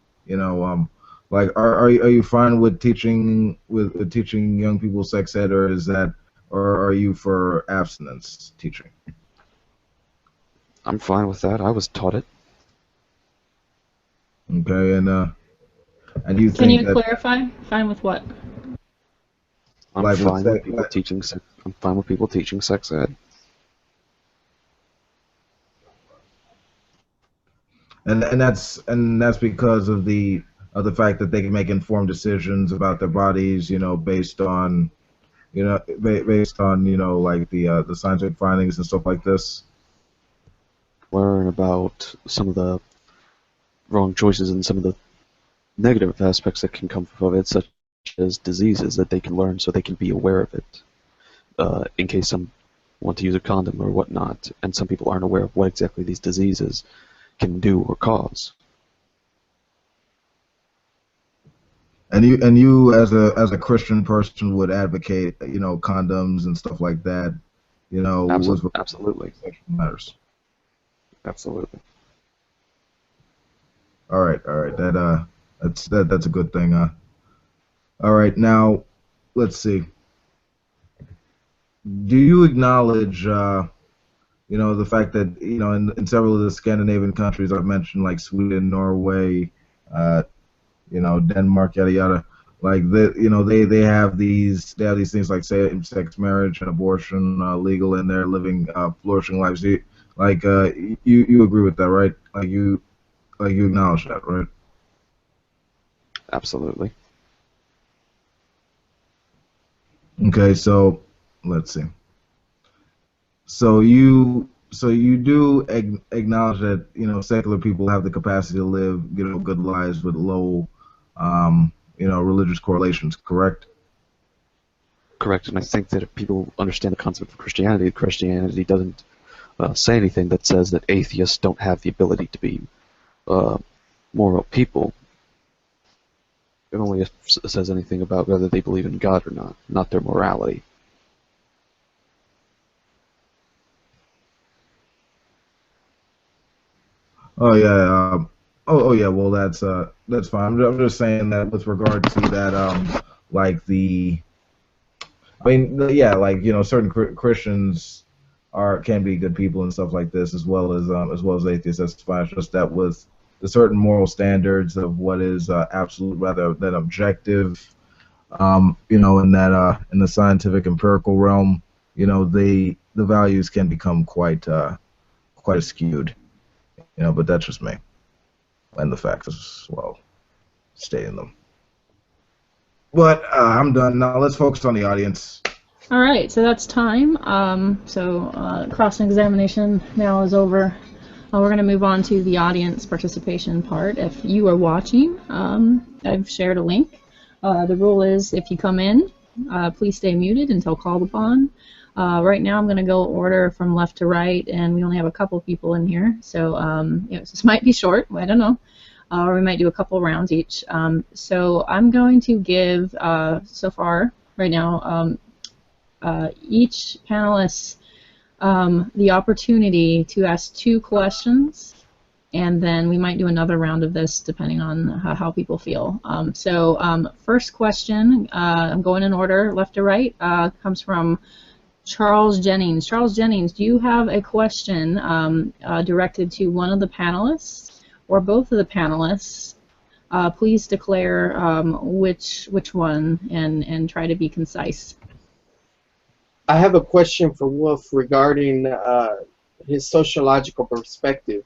Like are you fine with teaching young people sex ed, or are you for abstinence teaching? I'm fine with that. I was taught it. Okay, and you Can think you that clarify? Fine with what? I'm Like with fine with people teaching. I'm fine with people teaching sex ed. and that's because of the fact that they can make informed decisions about their bodies, based on based on like the scientific findings and stuff like this. Learn about some of the wrong choices and some of the negative aspects that can come from it, such as diseases that they can learn so they can be aware of it, in case some want to use a condom or whatnot, and some people aren't aware of what exactly these diseases can do or cause. And you as a Christian person would advocate, condoms and stuff like that, with Absolutely. sexual matters. Absolutely. All right, that's a good thing. All right, now let's see. Do you acknowledge, the fact that in several of the Scandinavian countries I've mentioned, like Sweden, Norway, uh, Denmark, yada yada, like they have these things like same-sex marriage and abortion legal, and they're living flourishing lives. You agree with that, right? You acknowledge that, right? Absolutely. Okay, so let's see. So you do acknowledge that secular people have the capacity to live good lives with low religious correlations, correct? Correct, and I think that if people understand the concept of Christianity, Christianity doesn't say anything that says that atheists don't have the ability to be moral people. It only says anything about whether they believe in God or not their morality. Oh yeah. Oh yeah. Well, that's fine. I'm just saying that with regard to that, like the, I mean, yeah, like certain Christians can be good people and stuff like this, as well as atheists. That's fine. It's just that with the certain moral standards of what is absolute rather than objective, in the scientific empirical realm, the values can become quite skewed. But that's just me, and the facts as well, stating them. But I'm done now. Let's focus on the audience. All right, so that's time. Cross-examination now is over. We're going to move on to the audience participation part. If you are watching, I've shared a link. The rule is if you come in, please stay muted until called upon. Right now I'm going to go order from left to right, and we only have a couple people in here, so this might be short, I don't know, or we might do a couple rounds each. So I'm going to give, so far, right now, each panelist the opportunity to ask 2 questions, and then we might do another round of this depending on how people feel. First question, I'm going in order, left to right, comes from Charles Jennings. Charles Jennings, do you have a question directed to one of the panelists or both of the panelists? Please declare which one and try to be concise. I have a question for Wolf regarding his sociological perspective.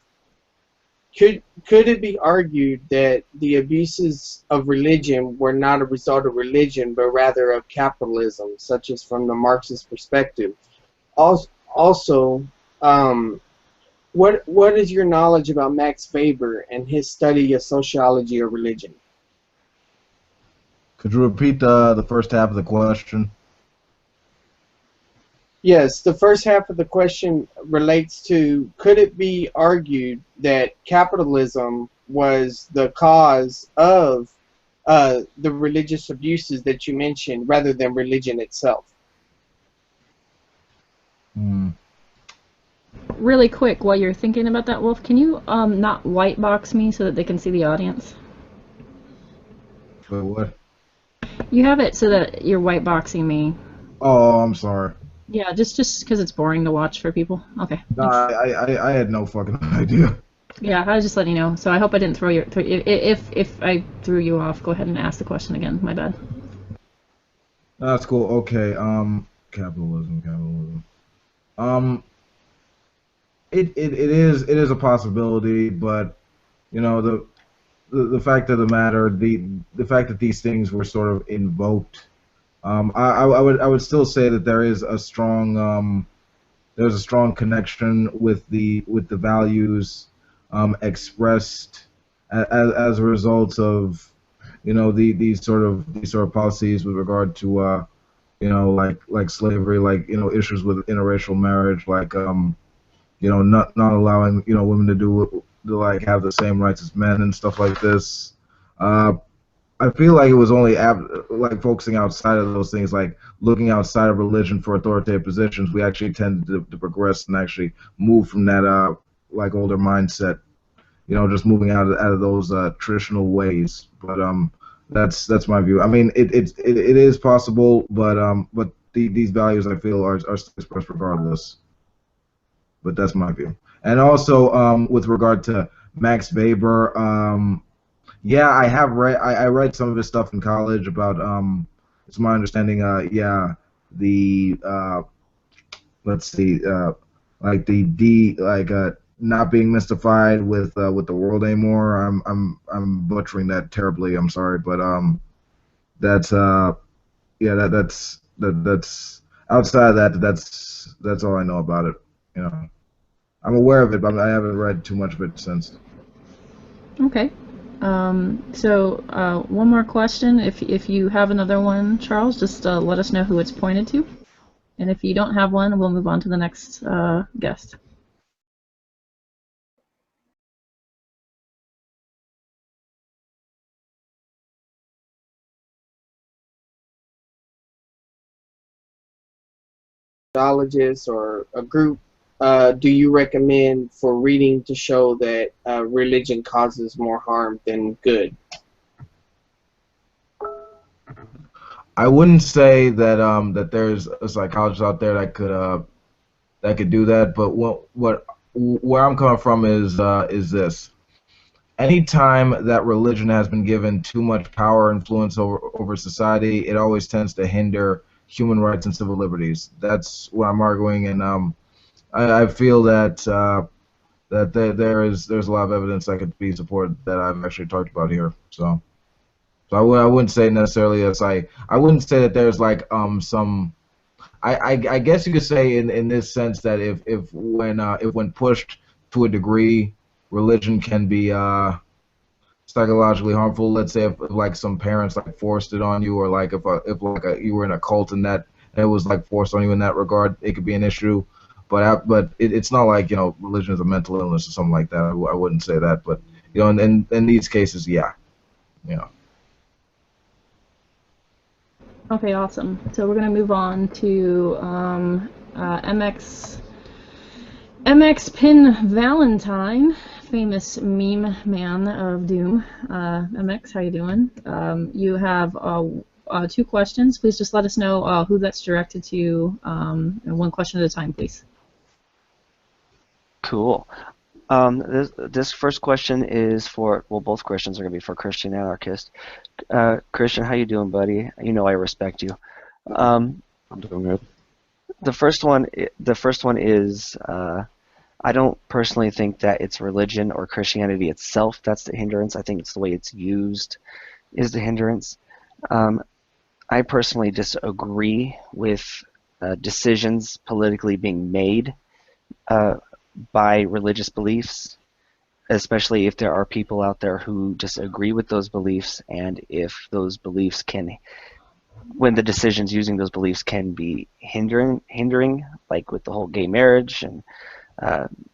Could it be argued that the abuses of religion were not a result of religion, but rather of capitalism, such as from the Marxist perspective? Also, what is your knowledge about Max Weber and his study of sociology of religion? Could you repeat the first half of the question? Yes, the first half of the question relates to, could it be argued that capitalism was the cause of the religious abuses that you mentioned rather than religion itself? Really quick, while you're thinking about that, Wolf, can you not white box me so that they can see the audience? For what? You have it so that you're white boxing me. Oh, I'm sorry. Yeah, just because it's boring to watch for people. Okay. No, I had no fucking idea. Yeah, I was just letting you know. So I hope I didn't throw your. If I threw you off, go ahead and ask the question again. My bad. That's cool. Okay. Capitalism. Um, it is a possibility, but you know the fact of the matter, the fact that these things were sort of invoked, I would still say that there's a strong connection with the values expressed as a result of these sort of policies with regard to like slavery, like issues with interracial marriage, like not allowing women to like have the same rights as men and stuff like this. Uh, I feel like it was only like focusing outside of those things, like looking outside of religion for authoritative positions. We actually tended to progress and actually move from that like older mindset. Just moving out of those traditional ways. But that's my view. I mean, it is possible, but these values I feel are still expressed regardless. But that's my view. And also with regard to Max Weber, yeah, I have read. I read some of his stuff in college about. It's my understanding. Yeah, the let's see. Like the not being mystified with the world anymore. I'm butchering that terribly. I'm sorry, but that's yeah, that's outside of that. That's all I know about it. You know, I'm aware of it, but I haven't read too much of it since. Okay. So one more question. If you have another one, Charles, just let us know who it's pointed to. And if you don't have one, we'll move on to the next guest. Methodologist or a group do you recommend for reading to show that religion causes more harm than good? I wouldn't say that there's a psychologist out there that could do that, but where I'm coming from is this. Anytime that religion has been given too much power and influence over society, it always tends to hinder human rights and civil liberties. That's what I'm arguing, and I feel that there's a lot of evidence that could be supported that I've actually talked about here. So I wouldn't say necessarily as I wouldn't say that there's like some I guess you could say in this sense that if when pushed to a degree, religion can be psychologically harmful. Let's say if like some parents like forced it on you, or like if you were in a cult and that and it was like forced on you in that regard, it could be an issue. But it's not like religion is a mental illness or something like that. I wouldn't say that, but in these cases, yeah, you know. Okay, awesome. So we're going to move on to MX Pin Valentine, famous meme man of doom. MX, how you doing? You have two questions. Please just let us know who that's directed to, and one question at a time, please. Cool. This first question is for, well, both questions are going to be for Christian Anarchist. Christian, how you doing, buddy? You know I respect you. I'm doing good. The first one is I don't personally think that it's religion or Christianity itself that's the hindrance. I think it's the way it's used is the hindrance. I personally disagree with decisions politically being made by religious beliefs, especially if there are people out there who disagree with those beliefs, and if those beliefs when the decisions using those beliefs can be hindering, like with the whole gay marriage and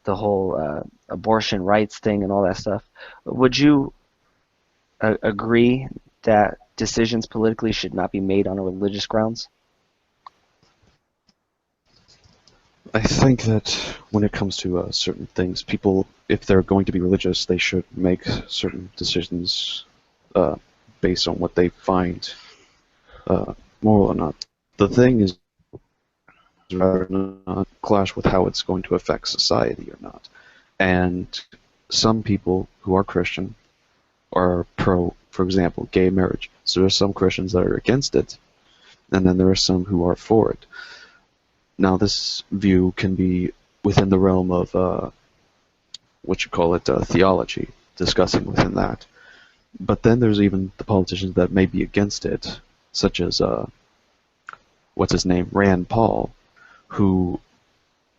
the whole abortion rights thing and all that stuff. Would you agree that decisions politically should not be made on religious grounds? I think that when it comes to certain things, people, if they're going to be religious, they should make certain decisions based on what they find moral or not. The thing is rather not clash with how it's going to affect society or not. And some people who are Christian are pro, for example, gay marriage. So there's some Christians that are against it, and then there are some who are for it. Now, this view can be within the realm of theology, discussing within that. But then there's even the politicians that may be against it, such as Rand Paul, who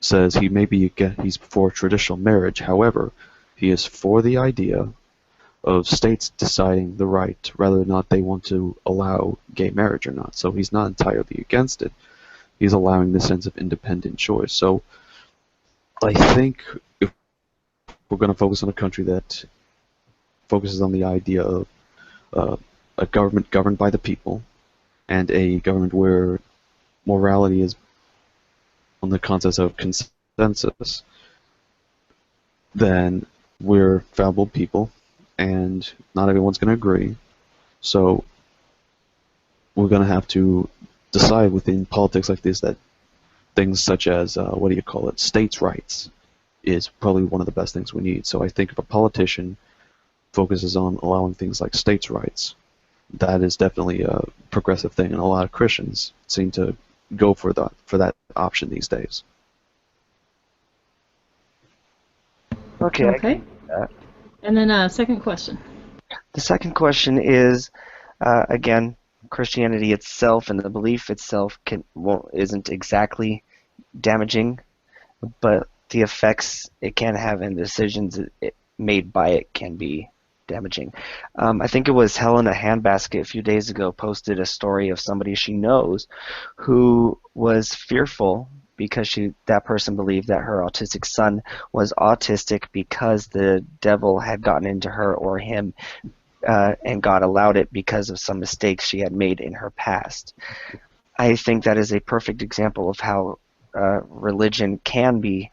says he may be he's for traditional marriage. However, he is for the idea of states deciding the right whether or not they want to allow gay marriage or not. So he's not entirely against it. He's allowing the sense of independent choice. So I think if we're going to focus on a country that focuses on the idea of a government governed by the people, and a government where morality is on the concept of consensus, then we're fallible people, and not everyone's going to agree. So we're going to have to decide within politics like this that things such as, states' rights is probably one of the best things we need. So I think if a politician focuses on allowing things like states' rights, that is definitely a progressive thing, and a lot of Christians seem to go for that option these days. Okay. Okay. And then second question. The second question is, again, Christianity itself and the belief itself isn't exactly damaging, but the effects it can have and the decisions made by it can be damaging. I think it was Helena Handbasket a few days ago posted a story of somebody she knows who was fearful because that person believed that her autistic son was autistic because the devil had gotten into her or him, and God allowed it because of some mistakes she had made in her past. I think that is a perfect example of how religion can be,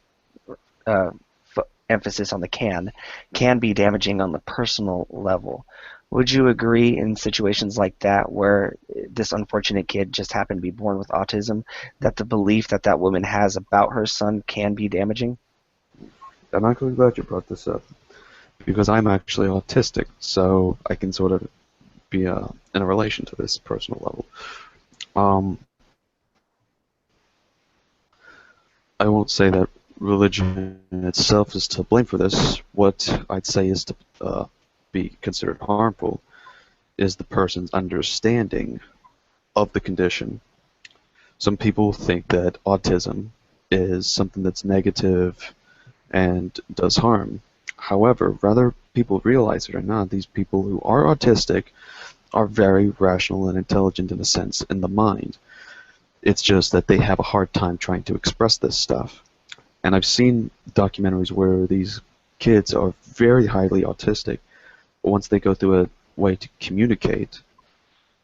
emphasis on the can be damaging on the personal level. Would you agree in situations like that where this unfortunate kid just happened to be born with autism, that the belief that that woman has about her son can be damaging? I'm actually glad you brought this up, because I'm actually autistic, so I can sort of be in a relation to this personal level. I won't say that religion itself is to blame for this. What I'd say is to be considered harmful is the person's understanding of the condition. Some people think that autism is something that's negative and does harm. However, whether people realize it or not, these people who are autistic are very rational and intelligent in a sense in the mind. It's just that they have a hard time trying to express this stuff. And I've seen documentaries where these kids are very highly autistic, but once they go through a way to communicate,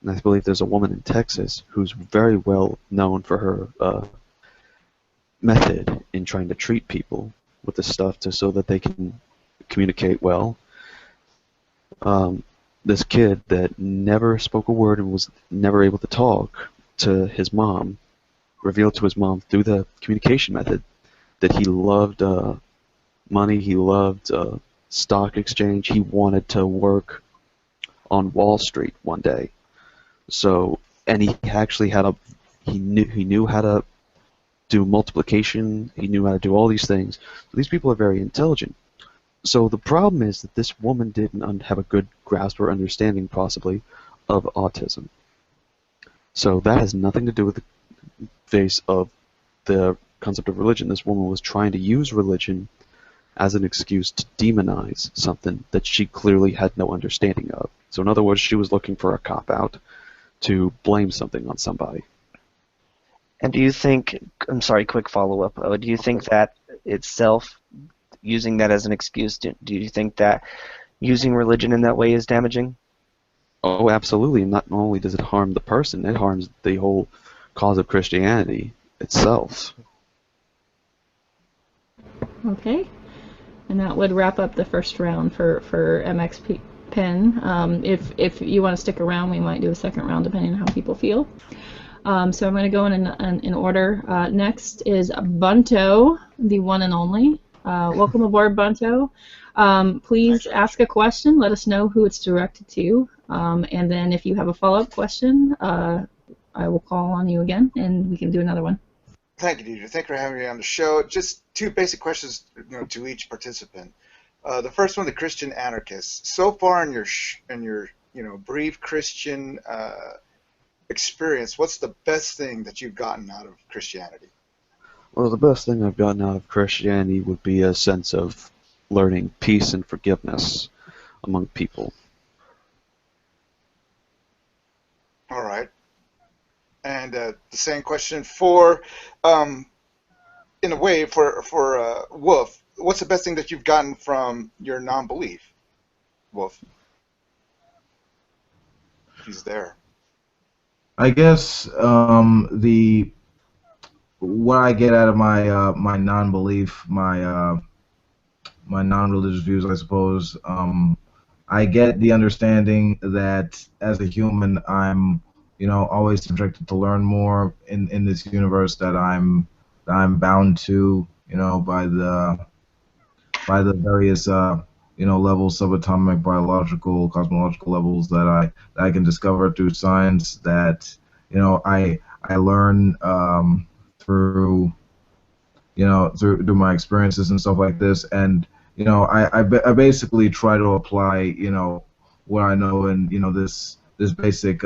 and I believe there's a woman in Texas who's very well known for her method in trying to treat people with this stuff so that they can communicate well. This kid that never spoke a word and was never able to talk to his mom revealed to his mom through the communication method that he loved money, he loved stock exchange, he wanted to work on Wall Street one day. So, and he actually he knew how to do multiplication, he knew how to do all these things. So these people are very intelligent. So the problem is that this woman didn't have a good grasp or understanding, possibly, of autism. So that has nothing to do with the face of the concept of religion. This woman was trying to use religion as an excuse to demonize something that she clearly had no understanding of. So in other words, she was looking for a cop-out to blame something on somebody. And do you think, I'm sorry, quick follow-up, do you think that itself, using that as an excuse, do you think that using religion in that way is damaging? Oh, absolutely. Not only does it harm the person, it harms the whole cause of Christianity itself. Okay. And that would wrap up the first round for MX Pen. If you want to stick around, we might do a second round depending on how people feel. So I'm going to go in order. Next is Bunto, the one and only. Welcome aboard, Bunto. Please ask a question. Let us know who it's directed to. And then if you have a follow-up question, I will call on you again, and we can do another one. Thank you, Deidre. Thank you for having me on the show. Just two basic questions, to each participant. The first one, the Christian Anarchist. So far in your brief Christian experience, what's the best thing that you've gotten out of Christianity? Well, the best thing I've gotten out of Christianity would be a sense of learning peace and forgiveness among people. All right. And the same question for, in a way, for Wolf. What's the best thing that you've gotten from your non-belief, Wolf? He's there. I guess what I get out of my non-belief, my non-religious views, I suppose. I get the understanding that as a human, I'm always subjected to learn more in this universe that I'm bound to by the various levels, subatomic, biological, cosmological levels that I can discover through science, that I learn through through my experiences and stuff like this. And I basically try to apply what I know in this basic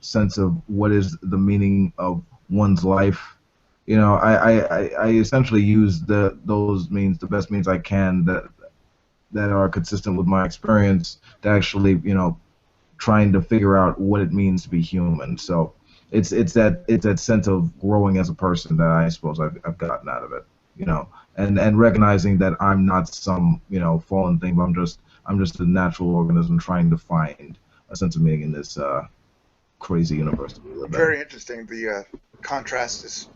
sense of what is the meaning of one's life. I essentially use those means, the best means I can, that are consistent with my experience, to actually trying to figure out what it means to be human. So it's that sense of growing as a person that I suppose I've gotten out of it, and recognizing that I'm not some fallen thing, but I'm just a natural organism trying to find a sense of meaning in this crazy universe that we live in. Very interesting. The contrast is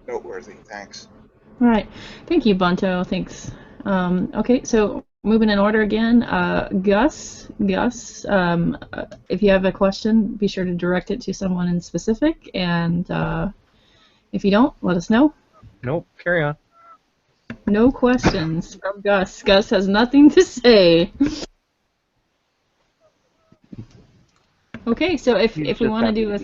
noteworthy. Thanks. All right. Thank you, Bunto. Thanks. Okay, so moving in order again, Gus, if you have a question, be sure to direct it to someone in specific, and if you don't, let us know. Nope, carry on. No questions from Gus. Gus has nothing to say. Okay, so if we want to do a...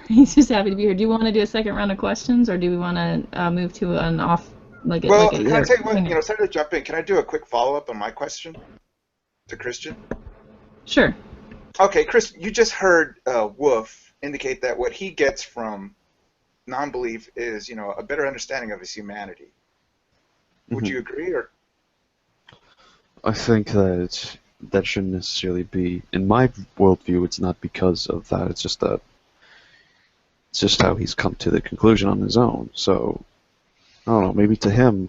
He's just happy to be here. Do you want to do a second round of questions, or do we want to move to an off... Can I tell you what, sorry to jump in, can I do a quick follow-up on my question to Christian? Sure. Okay, Chris, you just heard Wolf indicate that what he gets from non-belief is, a better understanding of his humanity. Would you agree, or? I think that shouldn't necessarily be, in my worldview, it's not because of that, it's just how he's come to the conclusion on his own. So, I don't know, maybe to him,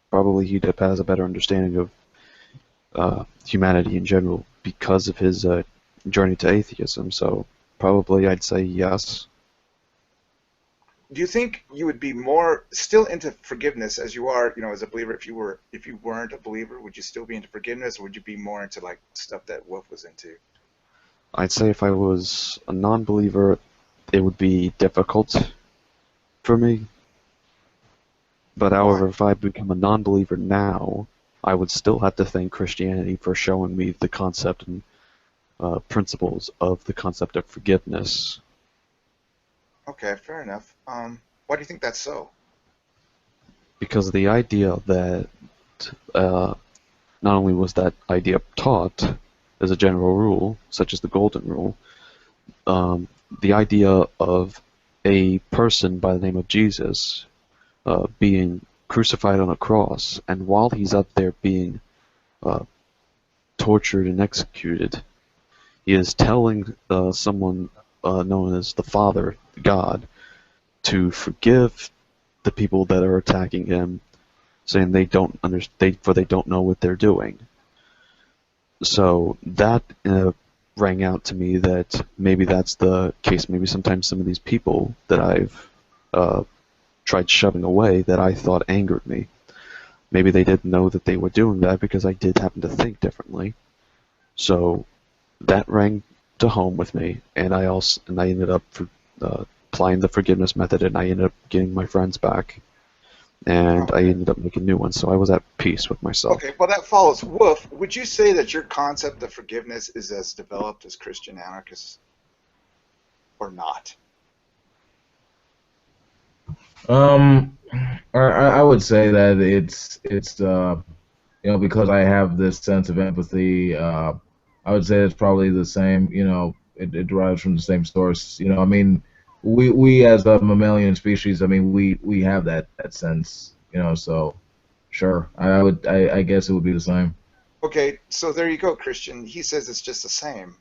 probably he has a better understanding of humanity in general because of his journey to atheism, so probably I'd say yes. Do you think you would be more still into forgiveness as you are, as a believer? If you weren't a believer, would you still be into forgiveness, or would you be more into like stuff that Wolf was into? I'd say if I was a non-believer, it would be difficult for me. But however, if I become a non-believer now, I would still have to thank Christianity for showing me the concept and principles of the concept of forgiveness. Okay, fair enough. Why do you think that's so? Because the idea that not only was that idea taught as a general rule, such as the Golden Rule, the idea of a person by the name of Jesus being crucified on a cross, and while he's up there being tortured and executed, he is telling someone known as the Father, God, to forgive the people that are attacking him, saying they don't understand, for they don't know what they're doing. So that rang out to me that maybe that's the case. Maybe sometimes some of these people that I've tried shoving away that I thought angered me, maybe they didn't know that they were doing that because I did happen to think differently. So that rang to home with me, and I ended up applying the forgiveness method, and I ended up getting my friends back, and I ended up making new ones. So I was at peace with myself. Okay, well that follows. Wolf, would you say that your concept of forgiveness is as developed as Christian anarchists, or not? I would say that it's because I have this sense of empathy. I would say it's probably the same. It derives from the same source. I mean, we as a mammalian species, I mean, we have that sense. So sure, I guess it would be the same. Okay, so there you go, Christian. He says it's just the same.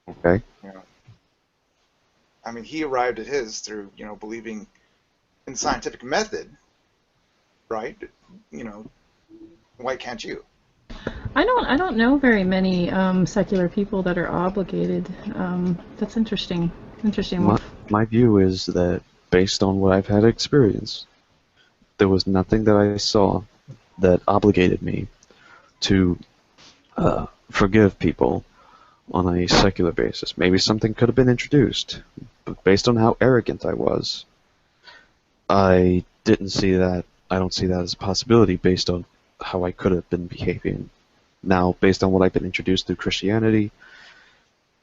Okay. You know, I mean, he arrived at his through believing in the scientific method, right? You know, why can't you? I don't know very many secular people that are obligated. That's interesting. Interesting. My Wolf. my view is that based on what I've had experience, there was nothing that I saw that obligated me to forgive people on a secular basis. Maybe something could have been introduced, but based on how arrogant I was, I didn't see that. I don't see that as a possibility based on how I could have been behaving. Now, based on what I've been introduced through Christianity,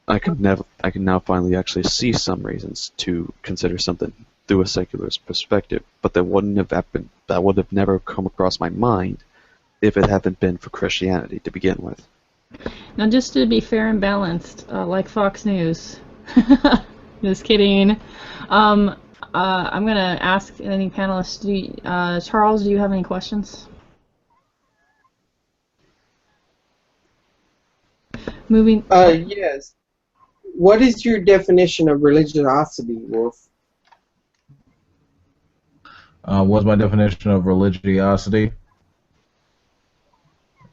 I can now finally actually see some reasons to consider something through a secularist perspective, but that would have never come across my mind if it hadn't been for Christianity to begin with. Now, just to be fair and balanced, like Fox News. Just kidding. I'm gonna ask any panelists. Charles, do you have any questions? Moving. Yes. What is your definition of religiosity, Wolf? What's my definition of religiosity?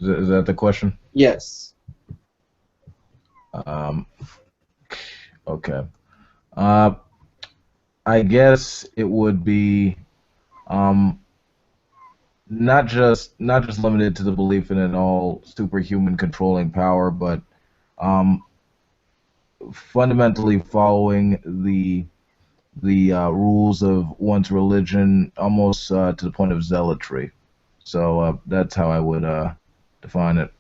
Is that the question? Yes. Okay. I guess it would be not just limited to the belief in an all superhuman controlling power, but um, fundamentally following the rules of one's religion, almost to the point of zealotry. So that's how I would define it.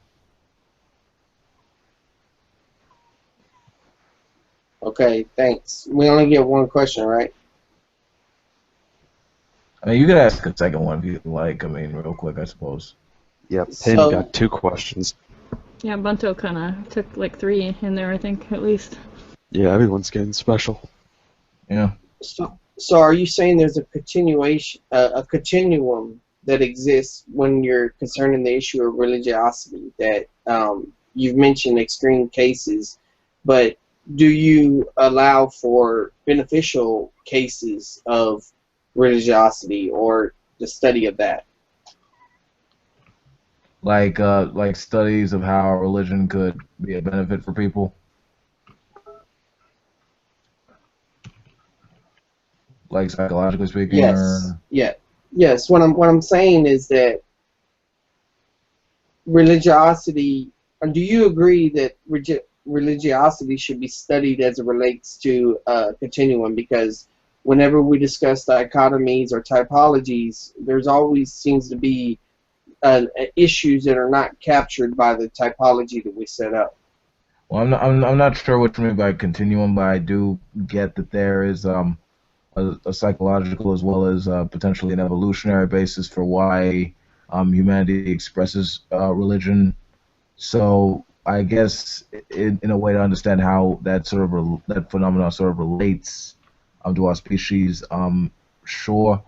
Okay, thanks. We only get one question, right? I mean, you could ask a second one if you like. I mean, real quick, I suppose. Yeah, Pin So, got 2 questions. Yeah, Bunto kind of took like 3 in there, I think, at least. Yeah, everyone's getting special. Yeah. so are you saying there's a continuation, a continuum that exists when you're concerned in the issue of religiosity? That you've mentioned extreme cases, but do you allow for beneficial cases of religiosity or the study of that? Like studies of how religion could be a benefit for people, like psychologically speaking, Yes. or Yes. What I'm saying is that religiosity. Do you agree that religiosity should be studied as it relates to continuum? Because whenever we discuss dichotomies or typologies, there's always seems to be issues that are not captured by the typology that we set up. well, I'm not sure what you mean by continuum, but I do get that there is a psychological as well as potentially an evolutionary basis for why humanity expresses religion. So I guess in a way to understand how that sort of that phenomenon sort of relates to our species, sure.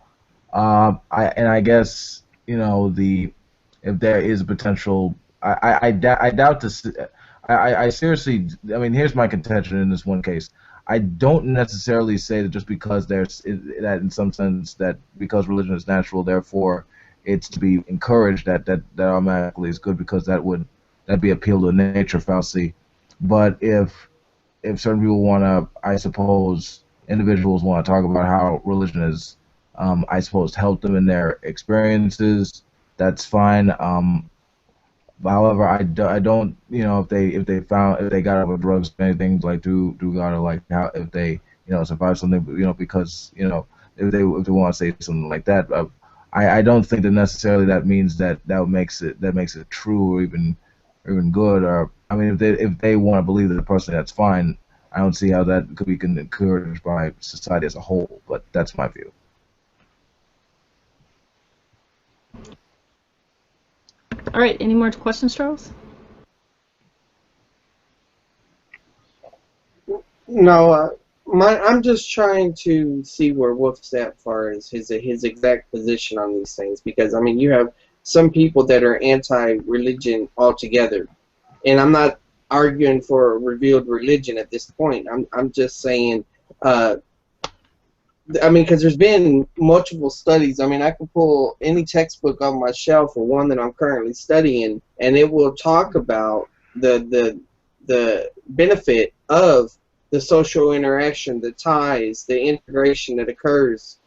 I guess the if there is a potential, I doubt this. I seriously, I mean, here's my contention in this one case. I don't necessarily say that just because that in some sense that because religion is natural, therefore it's to be encouraged that automatically is good, because that'd be appeal to nature fallacy. But if certain people want to, I suppose individuals want to talk about how religion has, I suppose, helped them in their experiences, that's fine. However, I don't, if they got out of drugs or anything like do God, or like how if they survive something, because if they want to say something like that, I don't think that necessarily that means that makes it true or even good. Or I mean, if they want to believe that the person, that's fine. I don't see how that could be encouraged by society as a whole. But that's my view. All right, any more questions, Charles? No, I'm just trying to see where Wolf's at far as his exact position on these things, because I mean you have some people that are anti-religion altogether, and I'm not arguing for a revealed religion at this point. I'm just saying, I mean, because there's been multiple studies. I mean, I can pull any textbook off my shelf or one that I'm currently studying, and it will talk about the benefit of the social interaction, the ties, the integration that occurs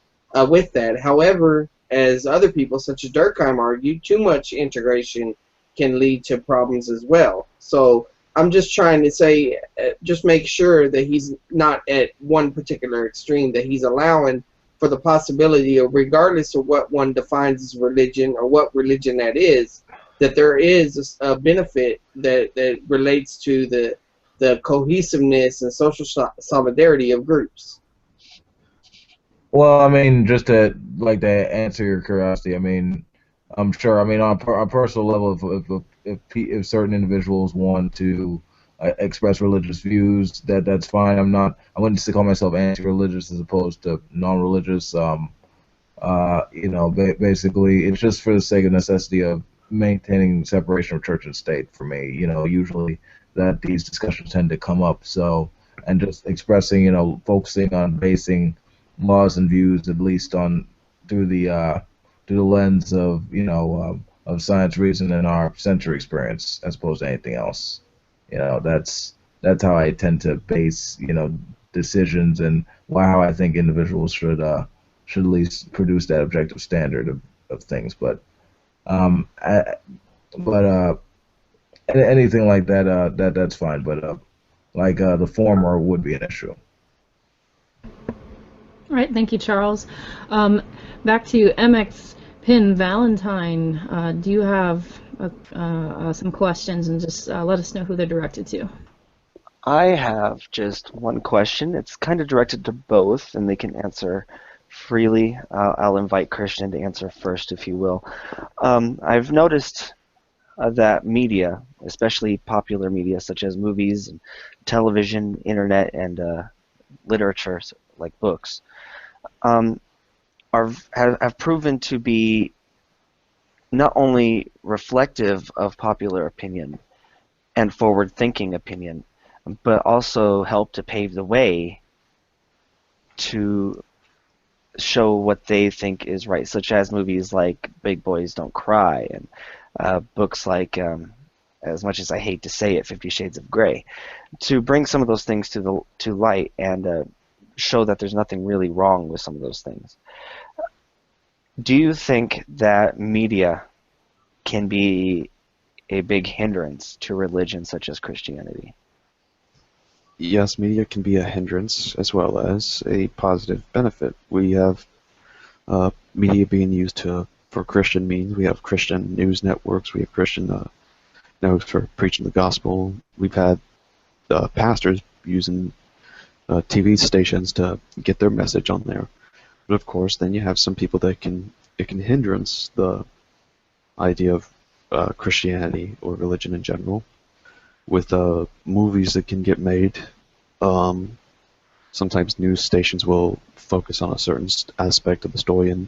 with that. However, as other people such as Durkheim argue, too much integration can lead to problems as well. So I'm just trying to say, just make sure that he's not at one particular extreme, that he's allowing for the possibility of, regardless of what one defines as religion or what religion that is, that there is a benefit that relates to the cohesiveness and social solidarity of groups. Well, I mean, just to answer your curiosity, I mean, I'm sure. I mean, on a personal level, if certain individuals want to express religious views, that's fine. I wouldn't call myself anti-religious as opposed to non-religious. Basically, it's just for the sake of necessity of maintaining separation of church and state for me. Usually that these discussions tend to come up. So, and just expressing, focusing on basing laws and views at least on through the lens of of science, reason, and our sensory experience, as opposed to anything else. That's how I tend to base decisions and how I think individuals should at least produce that objective standard of things. But anything like that, that's fine. But the former would be an issue. All right, thank you, Charles. Back to MX Pin Valentine. Do you have some questions, and just let us know who they're directed to? I have just one question. It's kind of directed to both, and they can answer freely. I'll invite Christian to answer first, if you will. I've noticed that media, especially popular media such as movies, and television, internet, and literature like books, have proven to be not only reflective of popular opinion and forward-thinking opinion, but also help to pave the way to show what they think is right, such as movies like Big Boys Don't Cry, and books like, as much as I hate to say it, 50 Shades of Grey, to bring some of those things to light and show that there's nothing really wrong with some of those things. Do you think that media can be a big hindrance to religion such as Christianity? Yes, media can be a hindrance as well as a positive benefit. We have media being used for Christian means. We have Christian news networks. We have Christian networks for preaching the gospel. We've had pastors using TV stations to get their message on there. But of course, then you have some people that it can hindrance the idea of Christianity or religion in general. With movies that can get made, sometimes news stations will focus on a certain aspect of the story and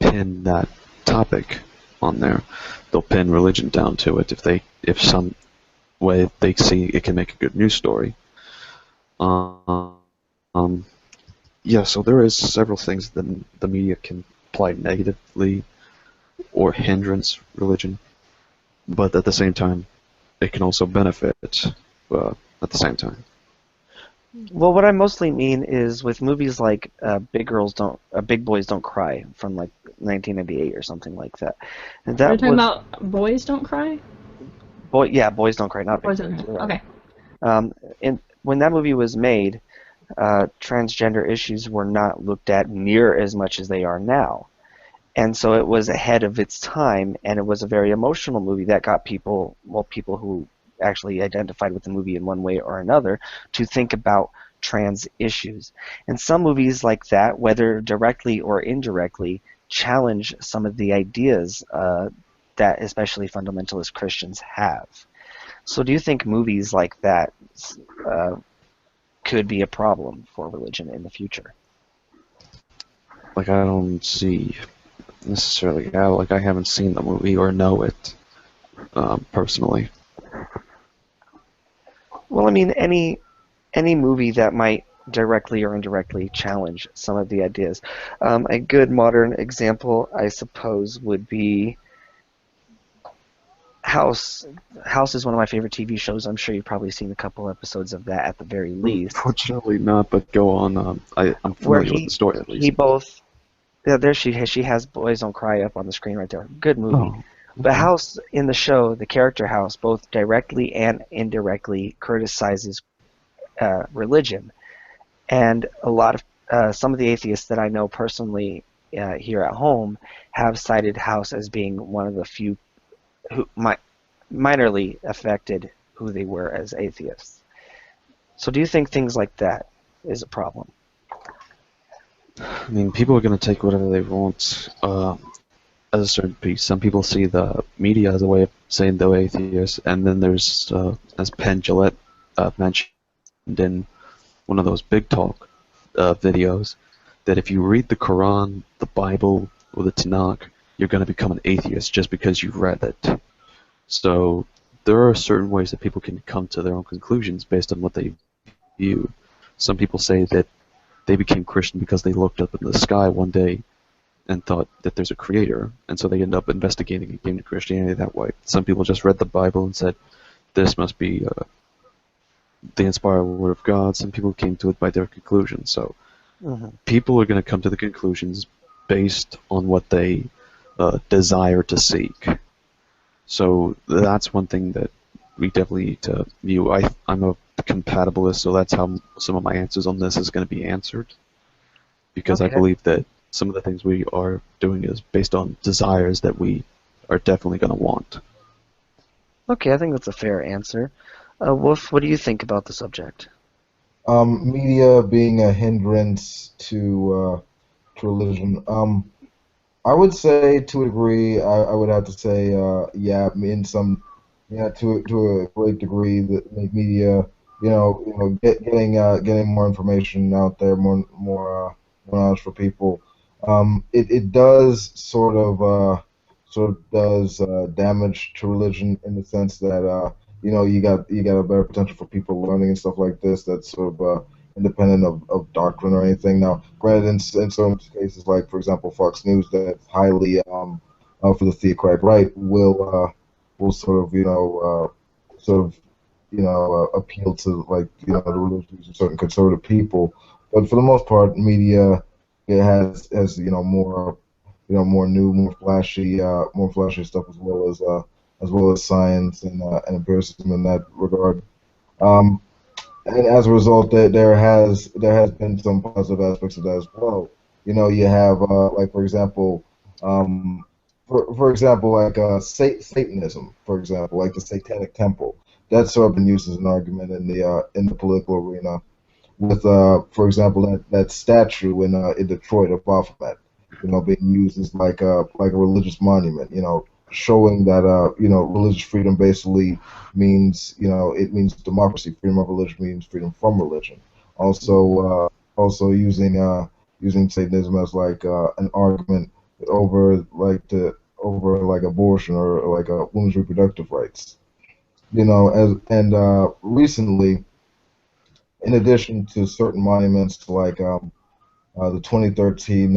pin that topic on there. They'll pin religion down to it if some way they see it can make a good news story. Yeah, so there is several things that the media can apply negatively or hindrance religion, but at the same time, it can also benefit at the same time. Well, what I mostly mean is with movies like Big Boys Don't Cry from like 1998 or something like that. And that Are you talking about Boys Don't Cry? Boys Don't Cry, not Big Boys Boys. Don't Cry. Okay. When that movie was made, transgender issues were not looked at near as much as they are now. And so it was ahead of its time, and it was a very emotional movie that got people who actually identified with the movie in one way or another to think about trans issues. And some movies like that, whether directly or indirectly, challenge some of the ideas that especially fundamentalist Christians have. So do you think movies like that uh, could be a problem for religion in the future? Like I don't see necessarily how. Like I haven't seen the movie or know it personally. Well, I mean, any movie that might directly or indirectly challenge some of the ideas. A good modern example, I suppose, would be House. House is one of my favorite TV shows. I'm sure you've probably seen a couple episodes of that at the very least. Unfortunately, not. But go on. I'm Where familiar with the story at he least. both yeah, there she has Boys Don't Cry up on the screen right there. Good movie. Oh, But okay. House in the show, the character House, both directly and indirectly criticizes religion, and a lot of some of the atheists that I know personally here at home have cited House as being one of the few who minorly affected who they were as atheists. So do you think things like that is a problem? I mean, people are going to take whatever they want as a certain piece. Some people see the media as a way of saying they're atheists, and then there's, as Penn Jillette mentioned in one of those big talk videos, that if you read the Quran, the Bible, or the Tanakh, you're going to become an atheist just because you've read it. So there are certain ways that people can come to their own conclusions based on what they view. Some people say that they became Christian because they looked up in the sky one day and thought that there's a creator, and so they end up investigating and came to Christianity that way. Some people just read the Bible and said, this must be the inspired word of God. Some people came to it by their conclusions. So people are going to come to the conclusions based on what they desire to seek. So that's one thing that we definitely need to view. I'm a compatibilist, so that's how some of my answers on this is going to be answered. Because I Okay. believe that some of the things we are doing is based on desires that we are definitely going to want. Okay, I think that's a fair answer. Wolf, what do you think about the subject? Media being a hindrance to religion. I would say to a degree, I would have to say, yeah, in some, yeah, to a great degree, that media, getting more information out there, more knowledge for people. It does sort of does damage to religion in the sense that you got a better potential for people learning and stuff like this. That's sort of independent of doctrine or anything. Now, granted, in some cases, like for example, Fox News, that's highly for the theocratic right, will appeal to like the religious views of certain conservative people. But for the most part, media it has more flashy stuff as well as science and empiricism in that regard. Um, and as a result, there has been some positive aspects of that as well. You have like um, for example, like Satanism, for example, like the Satanic Temple. That's sort of been used as an argument in the political arena. With for example, that statue in Detroit of Baphomet, being used as like a religious monument. Showing that religious freedom basically means it means democracy. Freedom of religion means freedom from religion. Also using Satanism as like an argument over like abortion or like women's reproductive rights. Recently, in addition to certain monuments like the 2013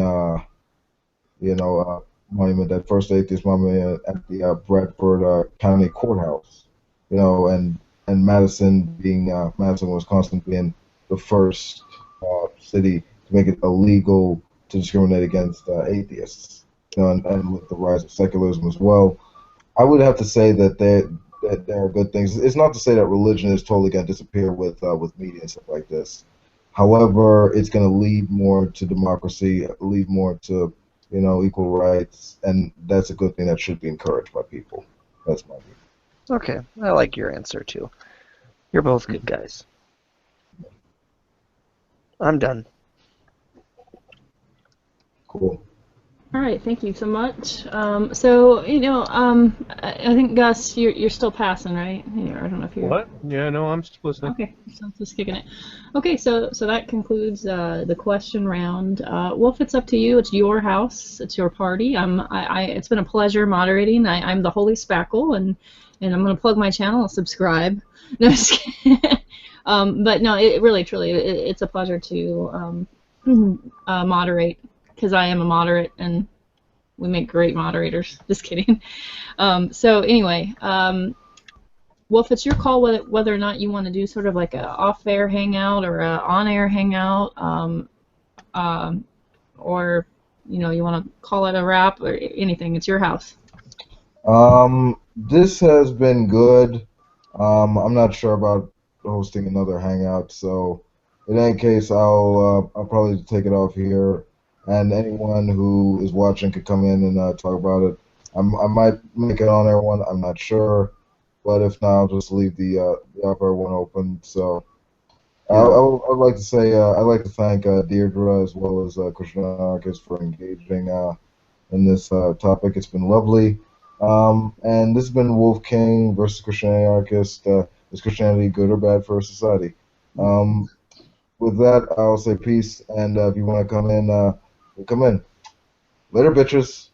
monument, that first atheist monument at the Bradford County Courthouse, and Madison, Wisconsin, being the first city to make it illegal to discriminate against atheists, and with the rise of secularism as well. I would have to say that there are good things. It's not to say that religion is totally going to disappear with media and stuff like this. However, it's going to lead more to democracy, lead more to equal rights, and that's a good thing that should be encouraged by people. That's my view. Okay, I like your answer too. You're both good guys. I'm done. Cool. All right, thank you so much. So I think Gus, you're still passing, right? I don't know if you're. What? Yeah, no, I'm just listening. Okay, so just kicking it. Okay, so that concludes the question round. Wolf, it's up to you. It's your house. It's your party. It's been a pleasure moderating. I'm the Holy Spackle, and I'm going to plug my channel and subscribe. No, just kidding. But no, it really, truly, it's a pleasure to moderate, because I am a moderate, and we make great moderators. Just kidding. So anyway. Wolf, it's your call whether or not you want to do sort of like a off-air hangout or a on-air hangout, or you want to call it a wrap or anything. It's your house. This has been good. I'm not sure about hosting another hangout, so in any case, I'll probably take it off here, and anyone who is watching could come in and talk about it. I might make it on air one. I'm not sure. But if not, I'll just leave the upper one open. So I'd like to say I'd like to thank Deirdre as well as Christian Anarchist for engaging in this topic. It's been lovely. And this has been Wolf King versus Christian Anarchist. Is Christianity good or bad for society? With that, I'll say peace. And if you want to come in, come in. Later, bitches.